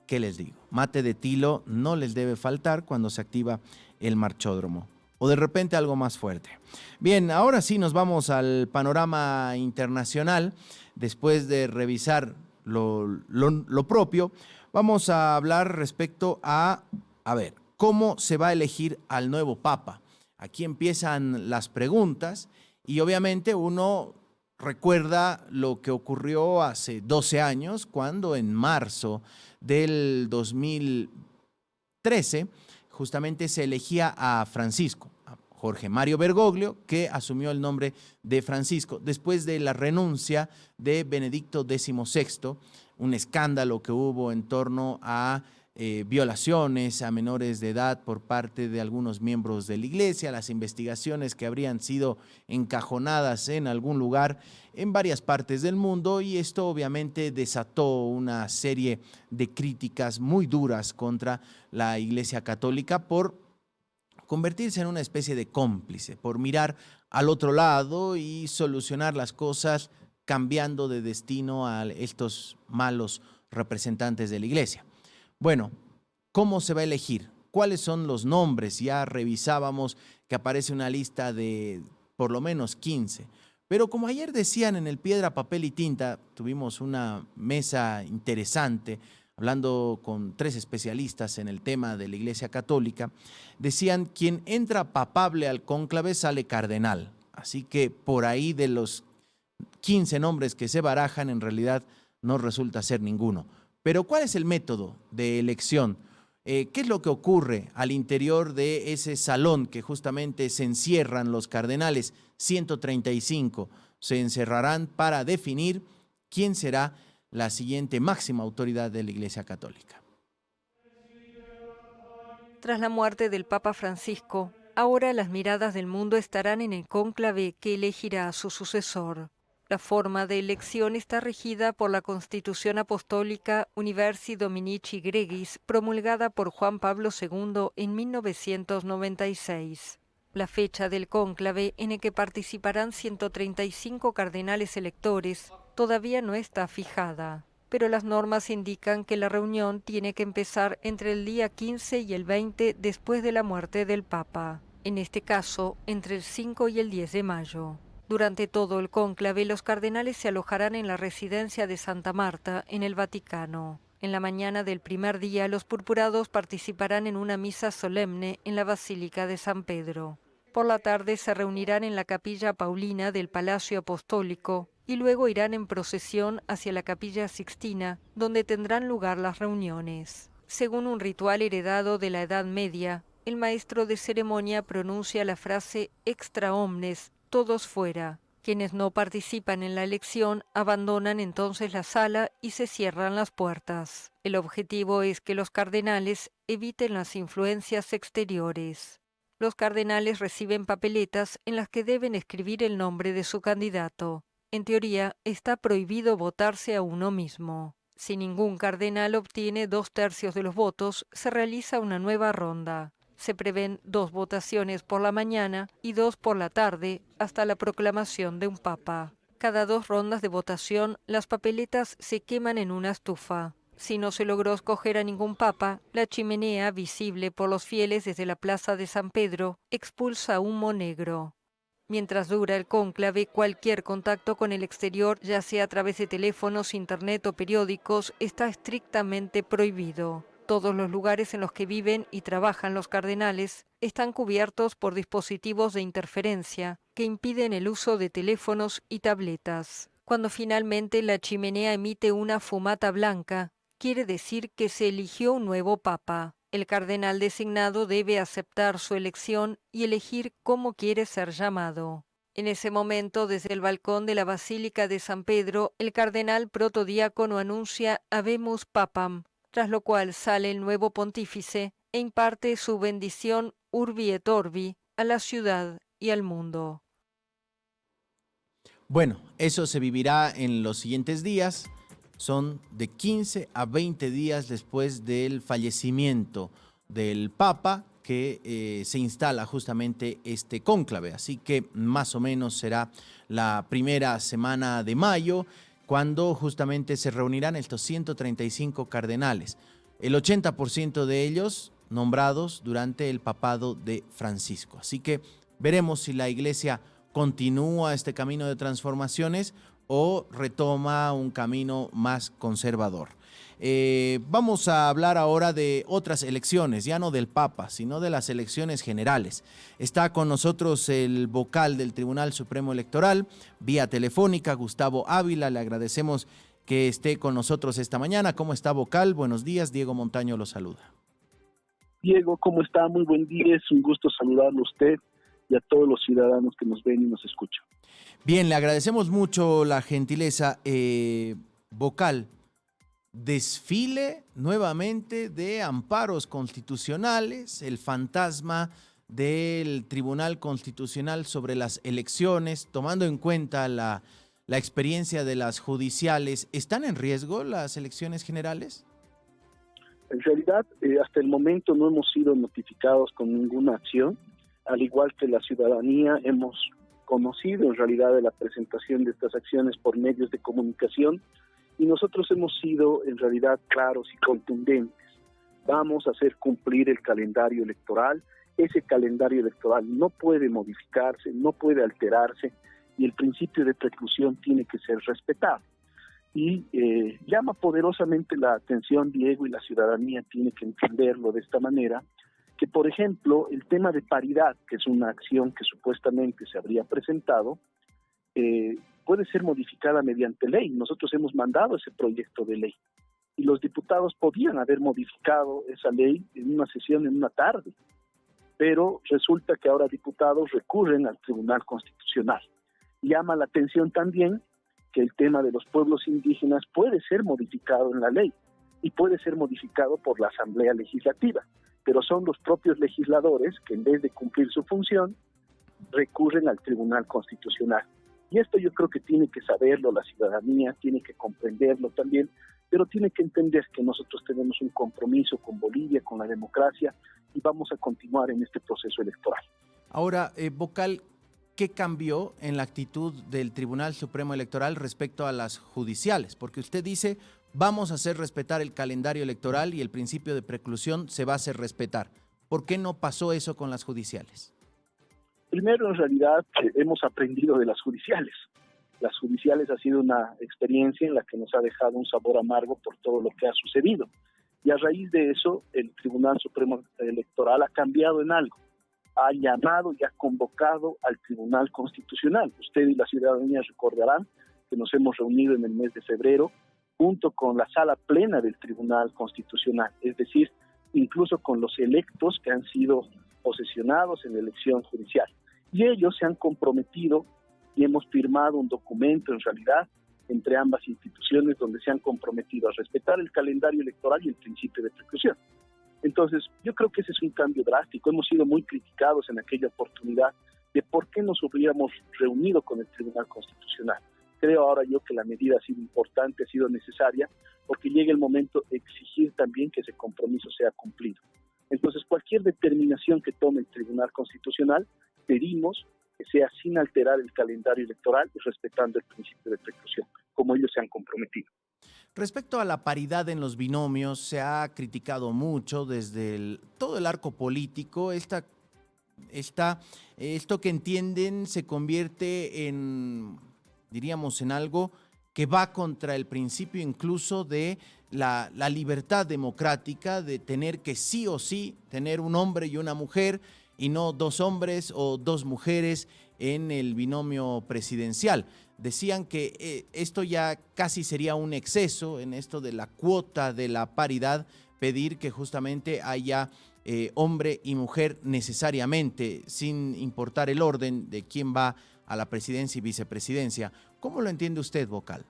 ¿qué les digo? Mate de tilo no les debe faltar cuando se activa el marchódromo. O de repente algo más fuerte. Bien, ahora sí nos vamos al panorama internacional. Después de revisar lo propio, vamos a hablar respecto a ver, cómo se va a elegir al nuevo Papa. Aquí empiezan las preguntas y obviamente uno recuerda lo que ocurrió hace 12 años, cuando en marzo del 2013 justamente se elegía a Francisco, a Jorge Mario Bergoglio, que asumió el nombre de Francisco después de la renuncia de Benedicto XVI, un escándalo que hubo en torno a violaciones a menores de edad por parte de algunos miembros de la iglesia, las investigaciones que habrían sido encajonadas en algún lugar en varias partes del mundo, y esto obviamente desató una serie de críticas muy duras contra la Iglesia Católica por convertirse en una especie de cómplice, por mirar al otro lado y solucionar las cosas cambiando de destino a estos malos representantes de la iglesia. Bueno, ¿cómo se va a elegir? ¿Cuáles son los nombres? Ya revisábamos que aparece una lista de por lo menos 15. Pero como ayer decían en el Piedra, Papel y Tinta, tuvimos una mesa interesante hablando con 3 especialistas en el tema de la Iglesia Católica, decían, quien entra papable al cónclave sale cardenal. Así que por ahí de los 15 nombres que se barajan, en realidad no resulta ser ninguno. Pero ¿cuál es el método de elección? ¿Qué es lo que ocurre al interior de ese salón que justamente se encierran los cardenales? 135 se encerrarán para definir quién será la siguiente máxima autoridad de la Iglesia Católica. Tras la muerte del Papa Francisco, ahora las miradas del mundo estarán en el cónclave que elegirá a su sucesor. La forma de elección está regida por la Constitución Apostólica Universi Dominici Gregis, promulgada por Juan Pablo II en 1996. La fecha del cónclave, en el que participarán 135 cardenales electores, todavía no está fijada, pero las normas indican que la reunión tiene que empezar entre el día 15 y el 20 después de la muerte del Papa, en este caso entre el 5 y el 10 de mayo. Durante todo el cónclave, los cardenales se alojarán en la residencia de Santa Marta, en el Vaticano. En la mañana del primer día, los purpurados participarán en una misa solemne en la Basílica de San Pedro. Por la tarde se reunirán en la Capilla Paulina del Palacio Apostólico y luego irán en procesión hacia la Capilla Sixtina, donde tendrán lugar las reuniones. Según un ritual heredado de la Edad Media, el maestro de ceremonia pronuncia la frase extra omnes, todos fuera. Quienes no participan en la elección abandonan entonces la sala y se cierran las puertas. El objetivo es que los cardenales eviten las influencias exteriores. Los cardenales reciben papeletas en las que deben escribir el nombre de su candidato. En teoría, está prohibido votarse a uno mismo. Si ningún cardenal obtiene 2/3 de los votos, se realiza una nueva ronda. Se prevén 2 votaciones por la mañana y 2 por la tarde hasta la proclamación de un papa. Cada 2 rondas de votación, las papeletas se queman en una estufa. Si no se logró escoger a ningún papa, la chimenea, visible por los fieles desde la plaza de San Pedro, expulsa humo negro. Mientras dura el cónclave, cualquier contacto con el exterior, ya sea a través de teléfonos, internet o periódicos, está estrictamente prohibido. Todos los lugares en los que viven y trabajan los cardenales están cubiertos por dispositivos de interferencia que impiden el uso de teléfonos y tabletas. Cuando finalmente la chimenea emite una fumata blanca, quiere decir que se eligió un nuevo papa. El cardenal designado debe aceptar su elección y elegir cómo quiere ser llamado. En ese momento, desde el balcón de la Basílica de San Pedro, el cardenal protodiácono anuncia Habemus Papam, tras lo cual sale el nuevo pontífice e imparte su bendición Urbi et Orbi a la ciudad y al mundo. Bueno, eso se vivirá en los siguientes días. Son de 15 a 20 días después del fallecimiento del Papa que se instala justamente este cónclave. Así que más o menos será la primera semana de mayo, cuando justamente se reunirán estos 135 cardenales, el 80% de ellos nombrados durante el papado de Francisco. Así que veremos si la Iglesia continúa este camino de transformaciones o retoma un camino más conservador. Vamos a hablar ahora de otras elecciones, ya no del Papa, sino de las elecciones generales. Está con nosotros el vocal del Tribunal Supremo Electoral, vía telefónica, Gustavo Ávila. Le agradecemos que esté con nosotros esta mañana. ¿Cómo está, vocal? Buenos días, Diego Montaño lo saluda. Diego, ¿cómo está? Muy buen día, es un gusto saludarlo a usted y a todos los ciudadanos que nos ven y nos escuchan. Bien, le agradecemos mucho la gentileza. Vocal, desfile nuevamente de amparos constitucionales, el fantasma del Tribunal Constitucional sobre las elecciones, tomando en cuenta la experiencia de las judiciales. ¿Están en riesgo las elecciones generales? En realidad, hasta el momento no hemos sido notificados con ninguna acción, al igual que la ciudadanía hemos conocido en realidad de la presentación de estas acciones por medios de comunicación, y nosotros hemos sido en realidad claros y contundentes. Vamos a hacer cumplir el calendario electoral. Ese calendario electoral no puede modificarse, no puede alterarse, y el principio de preclusión tiene que ser respetado. Y llama poderosamente la atención, Diego, y la ciudadanía tiene que entenderlo de esta manera, que por ejemplo el tema de paridad, que es una acción que supuestamente se habría presentado, puede ser modificada mediante ley. Nosotros hemos mandado ese proyecto de ley y los diputados podían haber modificado esa ley en una sesión, en una tarde, pero resulta que ahora diputados recurren al Tribunal Constitucional. Llama la atención también que el tema de los pueblos indígenas puede ser modificado en la ley y puede ser modificado por la Asamblea Legislativa, pero son los propios legisladores que en vez de cumplir su función recurren al Tribunal Constitucional. Y esto yo creo que tiene que saberlo la ciudadanía, tiene que comprenderlo también, pero tiene que entender que nosotros tenemos un compromiso con Bolivia, con la democracia, y vamos a continuar en este proceso electoral. Ahora, vocal, ¿qué cambió en la actitud del Tribunal Supremo Electoral respecto a las judiciales? Porque usted dice, vamos a hacer respetar el calendario electoral y el principio de preclusión se va a hacer respetar. ¿Por qué no pasó eso con las judiciales? Primero, en realidad, hemos aprendido de las judiciales. Las judiciales ha sido una experiencia en la que nos ha dejado un sabor amargo por todo lo que ha sucedido. Y a raíz de eso, el Tribunal Supremo Electoral ha cambiado en algo. Ha llamado y ha convocado al Tribunal Constitucional. Usted y la ciudadanía recordarán que nos hemos reunido en el mes de febrero junto con la sala plena del Tribunal Constitucional, es decir, incluso con los electos que han sido posesionados en la elección judicial. Y ellos se han comprometido y hemos firmado un documento, en realidad, entre ambas instituciones donde se han comprometido a respetar el calendario electoral y el principio de preclusión. Entonces, yo creo que ese es un cambio drástico. Hemos sido muy criticados en aquella oportunidad de por qué nos hubiéramos reunido con el Tribunal Constitucional. Creo ahora yo que la medida ha sido importante, ha sido necesaria, porque llega el momento de exigir también que ese compromiso sea cumplido. Entonces, cualquier determinación que tome el Tribunal Constitucional, pedimos que sea sin alterar el calendario electoral y respetando el principio de preclusión, como ellos se han comprometido. Respecto a la paridad en los binomios, se ha criticado mucho desde todo el arco político. Esto que entienden se convierte en, diríamos, en algo que va contra el principio incluso de la libertad democrática, de tener que sí o sí tener un hombre y una mujer y no dos hombres o dos mujeres en el binomio presidencial. Decían que esto ya casi sería un exceso en esto de la cuota de la paridad, pedir que justamente haya hombre y mujer necesariamente, sin importar el orden de quién va a la presidencia y vicepresidencia. ¿Cómo lo entiende usted, vocal?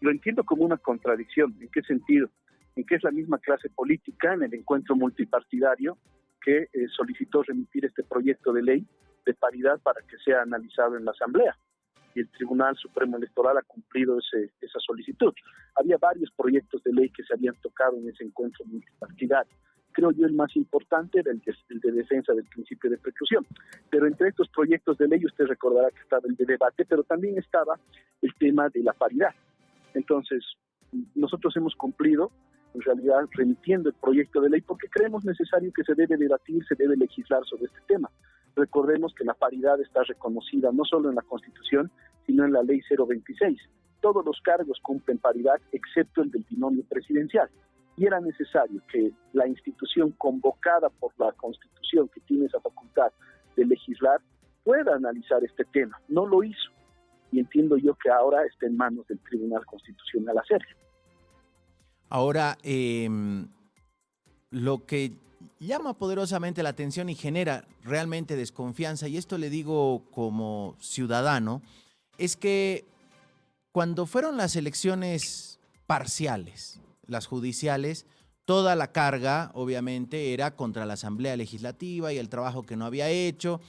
Lo entiendo como una contradicción. ¿En qué sentido? En que es la misma clase política en el encuentro multipartidario que solicitó remitir este proyecto de ley de paridad para que sea analizado en la Asamblea. Y el Tribunal Supremo Electoral ha cumplido esa solicitud. Había varios proyectos de ley que se habían tocado en ese encuentro multipartidario. Creo yo el más importante era el de defensa del principio de preclusión. Pero entre estos proyectos de ley usted recordará que estaba el de debate, pero también estaba el tema de la paridad. Entonces, nosotros hemos cumplido, en realidad, remitiendo el proyecto de ley porque creemos necesario que se debe debatir, se debe legislar sobre este tema. Recordemos que la paridad está reconocida no solo en la Constitución, sino en la Ley 026. Todos los cargos cumplen paridad, excepto el del binomio presidencial. Y era necesario que la institución convocada por la Constitución, que tiene esa facultad de legislar, pueda analizar este tema. No lo hizo. Y entiendo yo que ahora está en manos del Tribunal Constitucional hacerlo. Ahora, lo que llama poderosamente la atención y genera realmente desconfianza, y esto le digo como ciudadano, es que cuando fueron las elecciones parciales, las judiciales, toda la carga obviamente era contra la Asamblea Legislativa y el trabajo que no había hecho.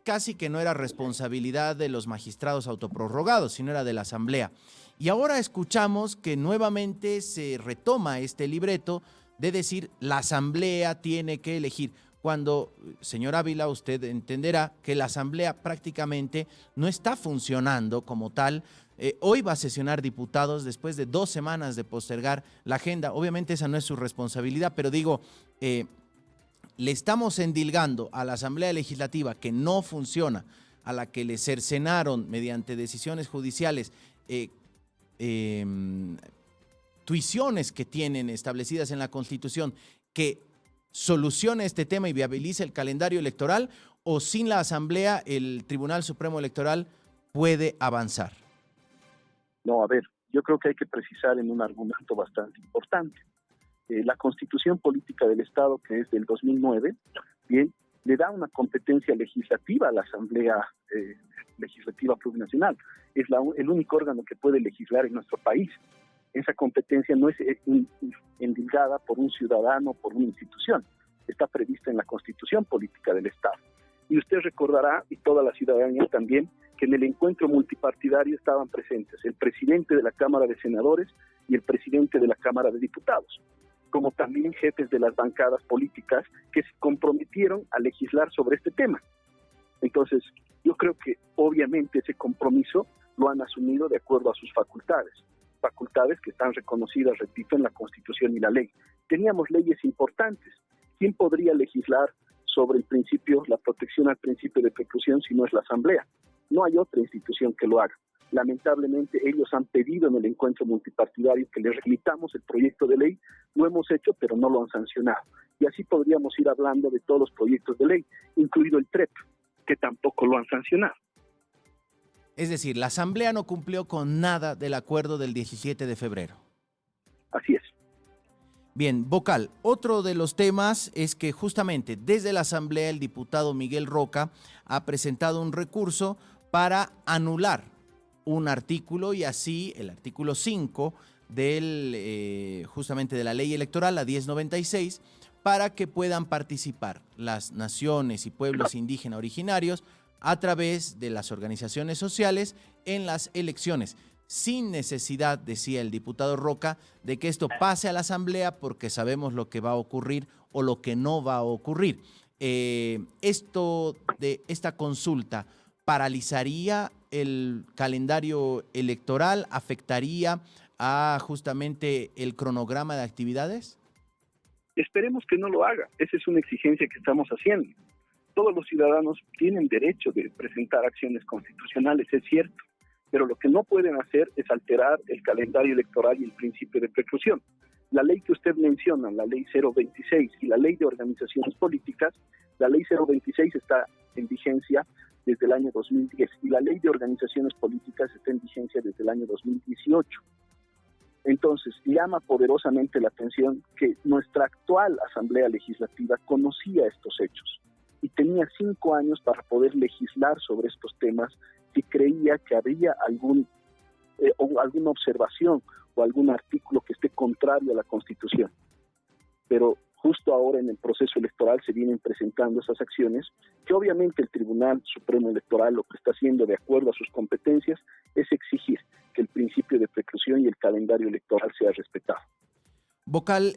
Casi que no era responsabilidad de los magistrados autoprorrogados, sino era de la Asamblea. Y ahora escuchamos que nuevamente se retoma este libreto de decir la Asamblea tiene que elegir. Cuando, señor Ávila, usted entenderá que la Asamblea prácticamente no está funcionando como tal. Hoy va a sesionar diputados después de 2 semanas de postergar la agenda. Obviamente esa no es su responsabilidad, pero digo, le estamos endilgando a la Asamblea Legislativa que no funciona, a la que le cercenaron mediante decisiones judiciales tuiciones que tienen establecidas en la Constitución, que solucione este tema y viabilice el calendario electoral, o sin la Asamblea el Tribunal Supremo Electoral puede avanzar. No, a ver, yo creo que hay que precisar en un argumento bastante importante. La Constitución Política del Estado, que es del 2009, bien, le da una competencia legislativa a la Asamblea Legislativa Plurinacional. Es el único órgano que puede legislar en nuestro país. Esa competencia no es endilgada por un ciudadano, por una institución. Está prevista en la Constitución Política del Estado. Y usted recordará, y toda la ciudadanía también, que en el encuentro multipartidario estaban presentes el presidente de la Cámara de Senadores y el presidente de la Cámara de Diputados, como también jefes de las bancadas políticas que se comprometieron a legislar sobre este tema. Entonces, yo creo que obviamente ese compromiso lo han asumido de acuerdo a sus facultades. facultades que están reconocidas, repito, en la Constitución y la ley. Teníamos leyes importantes. ¿Quién podría legislar sobre el principio, la protección al principio de preclusión si no es la Asamblea? No hay otra institución que lo haga. Lamentablemente ellos han pedido en el encuentro multipartidario que les remitamos el proyecto de ley, lo hemos hecho pero no lo han sancionado. Y así podríamos ir hablando de todos los proyectos de ley, incluido el TREP, que tampoco lo han sancionado. Es decir, la Asamblea no cumplió con nada del acuerdo del 17 de febrero. Así es. Bien, vocal, otro de los temas es que justamente desde la Asamblea el diputado Miguel Roca ha presentado un recurso para anular un artículo y así el artículo 5 justamente de la ley electoral, la 1096, para que puedan participar las naciones y pueblos indígenas originarios a través de las organizaciones sociales en las elecciones, sin necesidad, decía el diputado Roca, de que esto pase a la Asamblea porque sabemos lo que va a ocurrir o lo que no va a ocurrir. Esta consulta paralizaría el calendario electoral, afectaría a justamente el cronograma de actividades. Esperemos que no lo haga. Esa es una exigencia que estamos haciendo. Todos los ciudadanos tienen derecho de presentar acciones constitucionales, es cierto, pero lo que no pueden hacer es alterar el calendario electoral y el principio de preclusión. La ley que usted menciona, la ley 026 y la ley de organizaciones políticas, la ley 026 está en vigencia desde el año 2010 y la ley de organizaciones políticas está en vigencia desde el año 2018. Entonces, llama poderosamente la atención que nuestra actual Asamblea Legislativa conocía estos hechos y tenía 5 años para poder legislar sobre estos temas si creía que habría alguna observación o algún artículo que esté contrario a la Constitución. Pero justo ahora en el proceso electoral se vienen presentando esas acciones que obviamente el Tribunal Supremo Electoral lo que está haciendo de acuerdo a sus competencias es exigir que el principio de preclusión y el calendario electoral sea respetado. Vocal,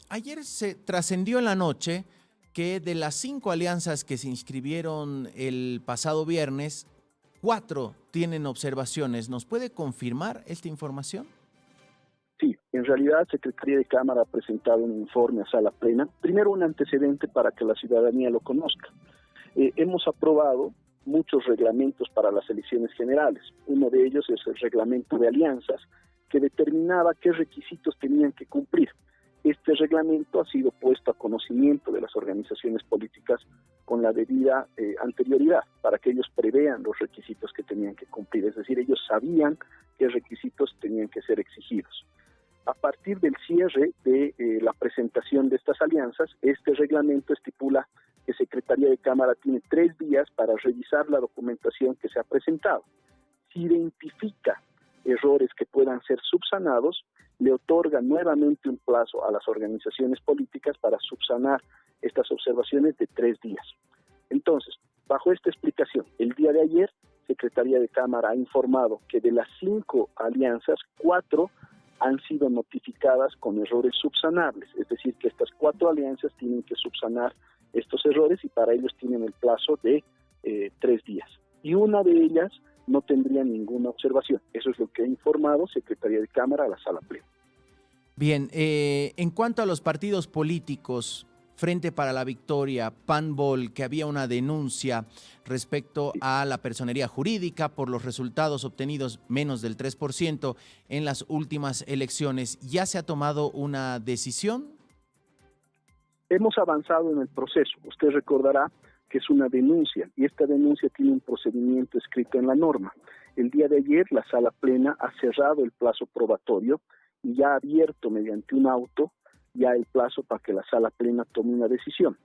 ayer se trascendió en la noche que de las 5 alianzas que se inscribieron el pasado viernes, 4 tienen observaciones. ¿Nos puede confirmar esta información? Sí, en realidad Secretaría de Cámara ha presentado un informe a sala plena. Primero un antecedente para que la ciudadanía lo conozca. Hemos aprobado muchos reglamentos para las elecciones generales. Uno de ellos es el reglamento de alianzas, que determinaba qué requisitos tenían que cumplir. Este reglamento ha sido puesto a conocimiento de las organizaciones políticas con la debida anterioridad, para que ellos prevean los requisitos que tenían que cumplir. Es decir, ellos sabían qué requisitos tenían que ser exigidos. A partir del cierre de la presentación de estas alianzas, este reglamento estipula que Secretaría de Cámara tiene 3 días para revisar la documentación que se ha presentado. Si identifica errores que puedan ser subsanados, le otorga nuevamente un plazo a las organizaciones políticas para subsanar estas observaciones de 3 días. Entonces, bajo esta explicación, el día de ayer, Secretaría de Cámara ha informado que de las 5 alianzas, 4 han sido notificadas con errores subsanables, es decir, que estas 4 alianzas tienen que subsanar estos errores y para ellos tienen el plazo de 3 días. Y una de ellas no tendría ninguna observación. Eso es lo que ha informado Secretaría de Cámara a la sala plena. Bien, en cuanto a los partidos políticos, Frente para la Victoria, PAN-BOL, que había una denuncia respecto a la personería jurídica por los resultados obtenidos menos del 3% en las últimas elecciones, ¿ya se ha tomado una decisión? Hemos avanzado en el proceso. Usted recordará que es una denuncia y esta denuncia tiene un procedimiento escrito en la norma. El día de ayer la sala plena ha cerrado el plazo probatorio y ya ha abierto mediante un auto ya el plazo para que la sala plena tome una decisión.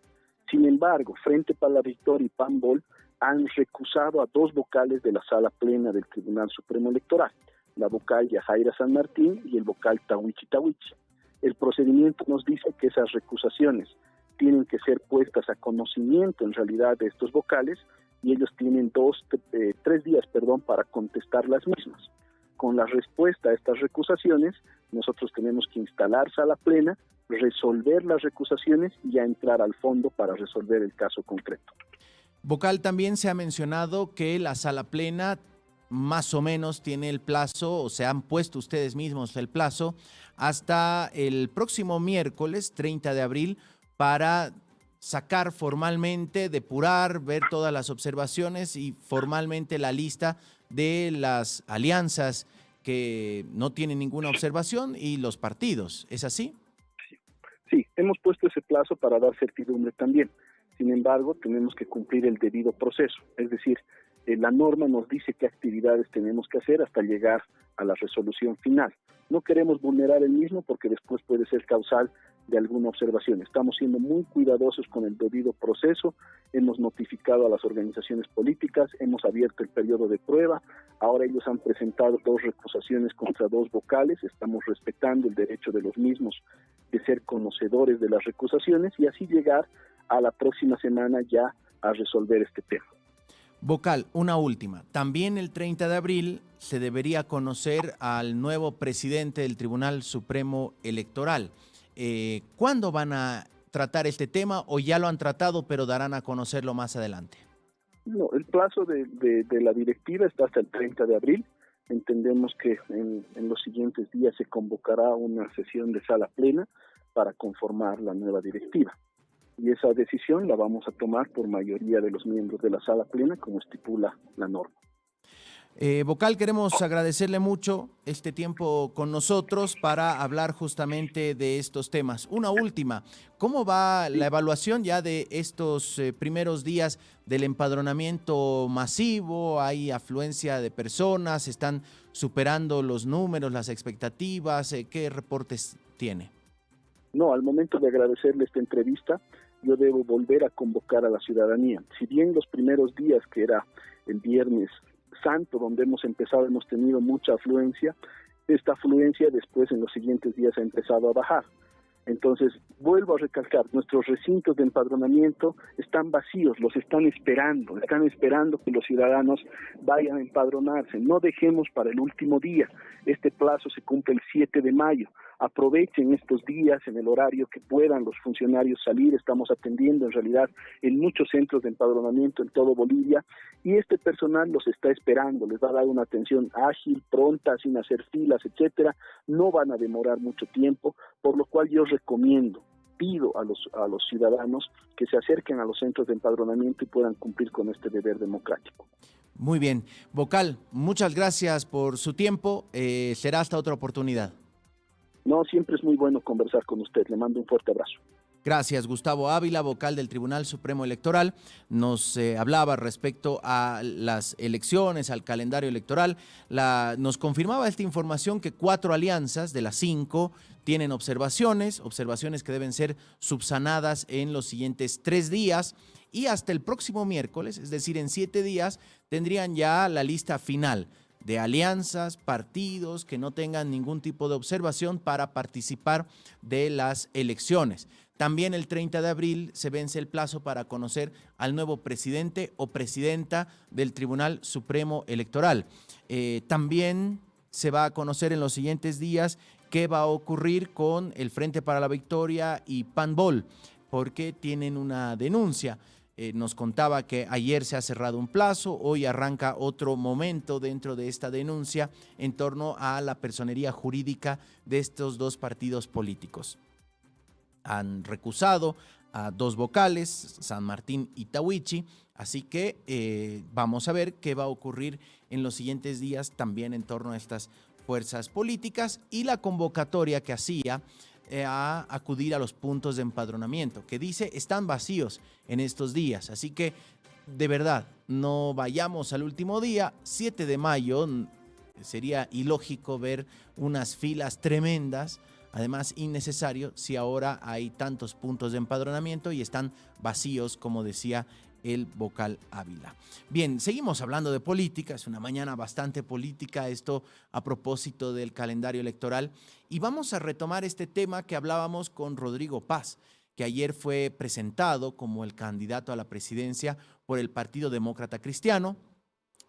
Sin embargo, Frente para la Victoria y PAN-BOL han recusado a 2 vocales de la sala plena del Tribunal Supremo Electoral, la vocal Yajaira San Martín y el vocal Tawichi Tawichi. El procedimiento nos dice que esas recusaciones tienen que ser puestas a conocimiento en realidad de estos vocales y ellos tienen 3 días para contestar las mismas. Con la respuesta a estas recusaciones, nosotros tenemos que instalar sala plena, resolver las recusaciones y ya entrar al fondo para resolver el caso concreto. Vocal, también se ha mencionado que la sala plena más o menos tiene el plazo, o se han puesto ustedes mismos el plazo, hasta el próximo miércoles, 30 de abril, para sacar formalmente, depurar, ver todas las observaciones y formalmente la lista de las alianzas que no tienen ninguna observación y los partidos. ¿Es así? Sí, hemos puesto ese plazo para dar certidumbre también. Sin embargo, tenemos que cumplir el debido proceso. Es decir, la norma nos dice qué actividades tenemos que hacer hasta llegar a la resolución final. No queremos vulnerar el mismo porque después puede ser causal de alguna observación. Estamos siendo muy cuidadosos con el debido proceso, hemos notificado a las organizaciones políticas, hemos abierto el periodo de prueba, ahora ellos han presentado 2 recusaciones contra 2 vocales, estamos respetando el derecho de los mismos de ser conocedores de las recusaciones y así llegar a la próxima semana ya a resolver este tema. Vocal, una última. También el 30 de abril se debería conocer al nuevo presidente del Tribunal Supremo Electoral. ¿Cuándo van a tratar este tema o ya lo han tratado pero darán a conocerlo más adelante? No, el plazo de la directiva está hasta el 30 de abril. Entendemos que en los siguientes días se convocará una sesión de sala plena para conformar la nueva directiva. Y esa decisión la vamos a tomar por mayoría de los miembros de la sala plena, como estipula la norma. Vocal, queremos agradecerle mucho este tiempo con nosotros para hablar justamente de estos temas. Una última, ¿cómo va la evaluación ya de estos primeros días del empadronamiento masivo? ¿Hay afluencia de personas? ¿Están superando los números, las expectativas? ¿Qué reportes tiene? No, al momento de agradecerle esta entrevista, yo debo volver a convocar a la ciudadanía. Si bien los primeros días, que era el Viernes Santo, donde hemos tenido mucha afluencia, esta afluencia después en los siguientes días ha empezado a bajar. Entonces, vuelvo a recalcar, nuestros recintos de empadronamiento están vacíos, los están esperando que los ciudadanos vayan a empadronarse. No dejemos para el último día, este plazo se cumple el 7 de mayo. Aprovechen estos días en el horario que puedan los funcionarios salir. Estamos atendiendo en realidad en muchos centros de empadronamiento en todo Bolivia y este personal los está esperando, les va a dar una atención ágil, pronta, sin hacer filas, etcétera. No van a demorar mucho tiempo, por lo cual yo pido a los ciudadanos que se acerquen a los centros de empadronamiento y puedan cumplir con este deber democrático. Muy bien. Vocal, muchas gracias por su tiempo. Será hasta otra oportunidad. No, siempre es muy bueno conversar con usted. Le mando un fuerte abrazo. Gracias, Gustavo Ávila, vocal del Tribunal Supremo Electoral. Nos hablaba respecto a las elecciones, al calendario electoral. Nos confirmaba esta información que 4 alianzas de las 5 tienen observaciones que deben ser subsanadas en los siguientes 3 días y hasta el próximo miércoles, es decir, en 7 días, tendrían ya la lista final de alianzas, partidos que no tengan ningún tipo de observación para participar de las elecciones. También el 30 de abril se vence el plazo para conocer al nuevo presidente o presidenta del Tribunal Supremo Electoral. También se va a conocer en los siguientes días qué va a ocurrir con el Frente para la Victoria y PANBOL, porque tienen una denuncia. Nos contaba que ayer se ha cerrado un plazo, hoy arranca otro momento dentro de esta denuncia en torno a la personería jurídica de estos 2 partidos políticos. Han recusado a 2 vocales, San Martín y Tahuichi, así que vamos a ver qué va a ocurrir en los siguientes días también en torno a estas fuerzas políticas y la convocatoria que hacía a acudir a los puntos de empadronamiento, que dice están vacíos en estos días. Así que, de verdad, no vayamos al último día, 7 de mayo, sería ilógico ver unas filas tremendas, además innecesario, si ahora hay tantos puntos de empadronamiento y están vacíos, como decía el vocal Ávila. Bien, seguimos hablando de política, es una mañana bastante política, esto a propósito del calendario electoral, y vamos a retomar este tema que hablábamos con Rodrigo Paz, que ayer fue presentado como el candidato a la presidencia por el Partido Demócrata Cristiano.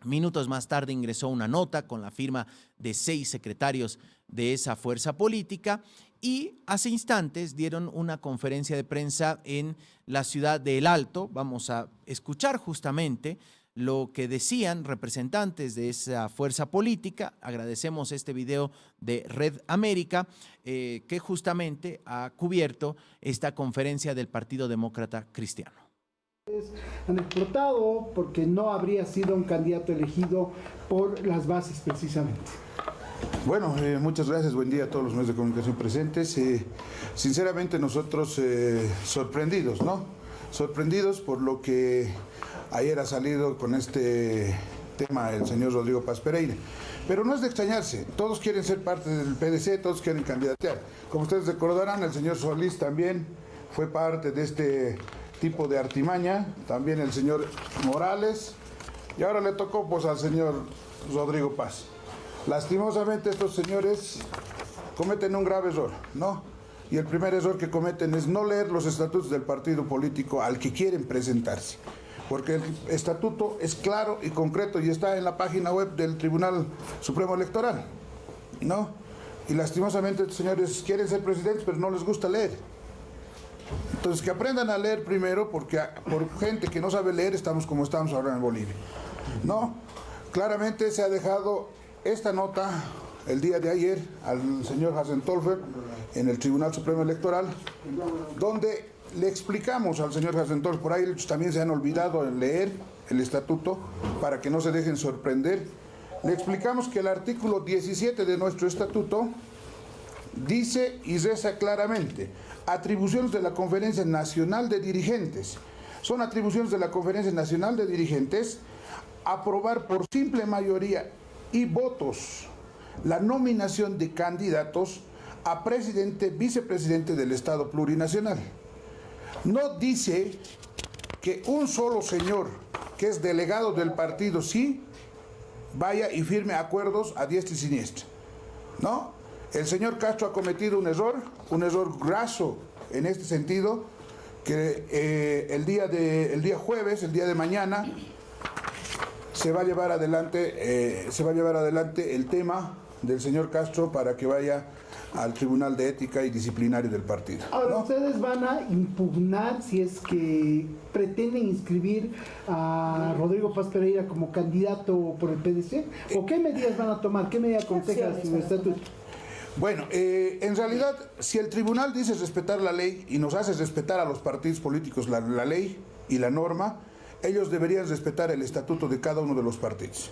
Minutos más tarde ingresó una nota con la firma de 6 secretarios de esa fuerza política y hace instantes dieron una conferencia de prensa en la ciudad de El Alto. Vamos a escuchar justamente lo que decían representantes de esa fuerza política. Agradecemos este video de Red América, que justamente ha cubierto esta conferencia del Partido Demócrata Cristiano. Han explotado porque no habría sido un candidato elegido por las bases precisamente. Bueno, muchas gracias, buen día a todos los medios de comunicación presentes. Sinceramente nosotros sorprendidos, ¿no? Sorprendidos por lo que ayer ha salido con este tema el señor Rodrigo Paz Pereira. Pero no es de extrañarse, todos quieren ser parte del PDC, todos quieren candidatear. Como ustedes recordarán, el señor Solís también fue parte de este tipo de artimaña, también el señor Morales, y ahora le tocó pues al señor Rodrigo Paz. Lastimosamente estos señores cometen un grave error, ¿no? Y el primer error que cometen es no leer los estatutos del partido político al que quieren presentarse, porque el estatuto es claro y concreto y está en la página web del Tribunal Supremo Electoral, ¿no? Y lastimosamente estos señores quieren ser presidentes, pero no les gusta leer. Entonces que aprendan a leer primero, porque por gente que no sabe leer estamos como estamos ahora en Bolivia, ¿no? Claramente se ha dejado esta nota el día de ayer al señor Hassentolfer en el Tribunal Supremo Electoral, donde le explicamos al señor Hassentolfer, por ahí también se han olvidado en leer el estatuto para que no se dejen sorprender. Le explicamos que el artículo 17 de nuestro estatuto dice y reza claramente: atribuciones de la Conferencia Nacional de Dirigentes. Son atribuciones de la Conferencia Nacional de Dirigentes aprobar por simple mayoría y votos la nominación de candidatos a presidente, vicepresidente del Estado plurinacional. No dice que un solo señor que es delegado del partido sí vaya y firme acuerdos a diestra y siniestra, ¿no? El señor Castro ha cometido un error graso en este sentido, que el día jueves, el día de mañana, se va a llevar adelante el tema del señor Castro para que vaya al Tribunal de Ética y Disciplinario del partido, ¿no? Ahora, ¿ustedes van a impugnar si es que pretenden inscribir a Rodrigo Paz Pereira como candidato por el PDC? ¿O qué medidas van a tomar? ¿Qué medida aconseja su estatuto? Bueno, en realidad, si el tribunal dice respetar la ley y nos hace respetar a los partidos políticos la ley y la norma, ellos deberían respetar el estatuto de cada uno de los partidos.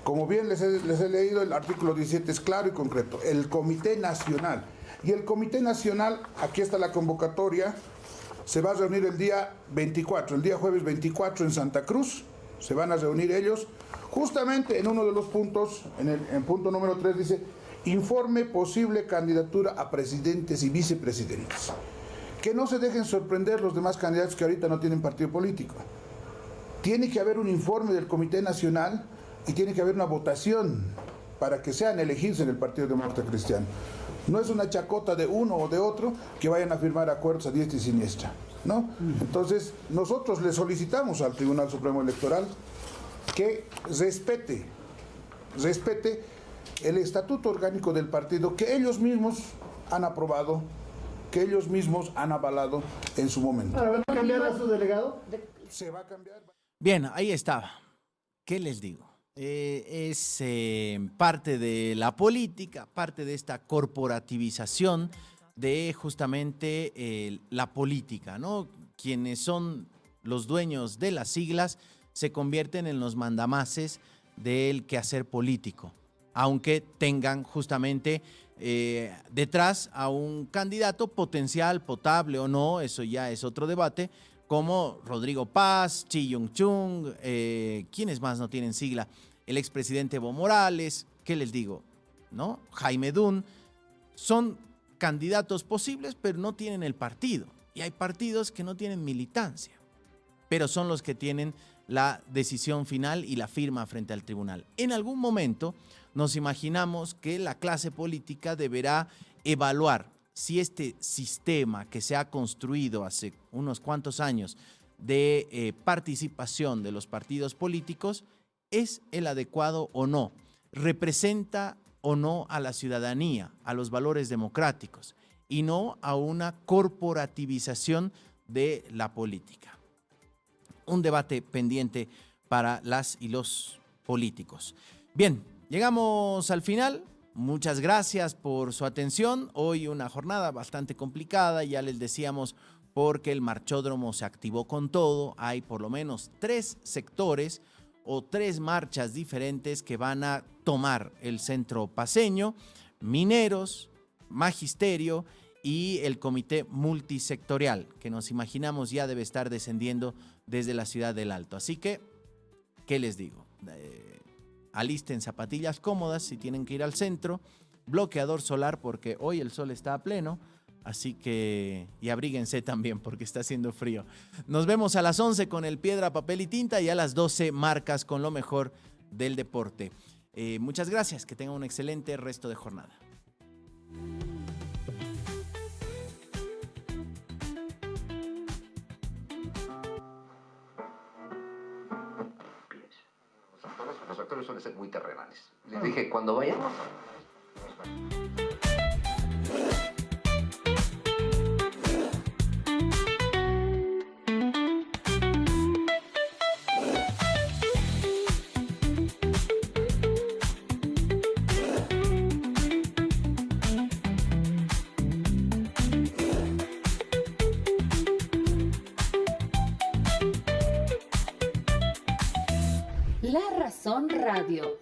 Como bien les he leído, el artículo 17 es claro y concreto. El Comité Nacional. Y el Comité Nacional, aquí está la convocatoria, se va a reunir el día 24, el día jueves 24 en Santa Cruz. Se van a reunir ellos, justamente en uno de los puntos, en punto número 3 dice: informe posible candidatura a presidentes y vicepresidentes. Que no se dejen sorprender los demás candidatos que ahorita no tienen partido político. Tiene que haber un informe del Comité Nacional y tiene que haber una votación para que sean elegidos en el Partido Demócrata Cristiano. No es una chacota de uno o de otro que vayan a firmar acuerdos a diestra y siniestra, ¿no? Entonces, nosotros le solicitamos al Tribunal Supremo Electoral que respete el estatuto orgánico del partido que ellos mismos han aprobado, que ellos mismos han avalado en su momento. ¿Ahora van a cambiar a su delegado? Se va a cambiar. Bien, ahí estaba. ¿Qué les digo? Es parte de la política, parte de esta corporativización de justamente la política, ¿no? Quienes son los dueños de las siglas se convierten en los mandamases del quehacer político, aunque tengan justamente detrás a un candidato potencial, potable o no, eso ya es otro debate, como Rodrigo Paz, Chi Yung-chung, ¿quiénes más no tienen sigla? El expresidente Evo Morales, ¿qué les digo? ¿No? Jaime Dun, son candidatos posibles, pero no tienen el partido. Y hay partidos que no tienen militancia, pero son los que tienen la decisión final y la firma frente al tribunal. En algún momento nos imaginamos que la clase política deberá evaluar si este sistema que se ha construido hace unos cuantos años de participación de los partidos políticos es el adecuado o no, representa o no a la ciudadanía, a los valores democráticos y no a una corporativización de la política. Un debate pendiente para las y los políticos. Bien, llegamos al final. Muchas gracias por su atención. Hoy una jornada bastante complicada, ya les decíamos, porque el marchódromo se activó con todo. Hay por lo menos 3 sectores o 3 marchas diferentes que van a tomar el centro paceño: mineros, magisterio y el comité multisectorial, que nos imaginamos ya debe estar descendiendo desde la ciudad del Alto. Así que, ¿qué les digo? Alisten zapatillas cómodas si tienen que ir al centro, bloqueador solar porque hoy el sol está a pleno, así que y abríguense también porque está haciendo frío. Nos vemos a las 11 con el Piedra, Papel y Tinta y a las 12 Marcas con lo mejor del deporte. Muchas gracias, que tengan un excelente resto de jornada. Los actores suelen ser muy terrenales. Les dije, cuando vayamos... La Razón Radio.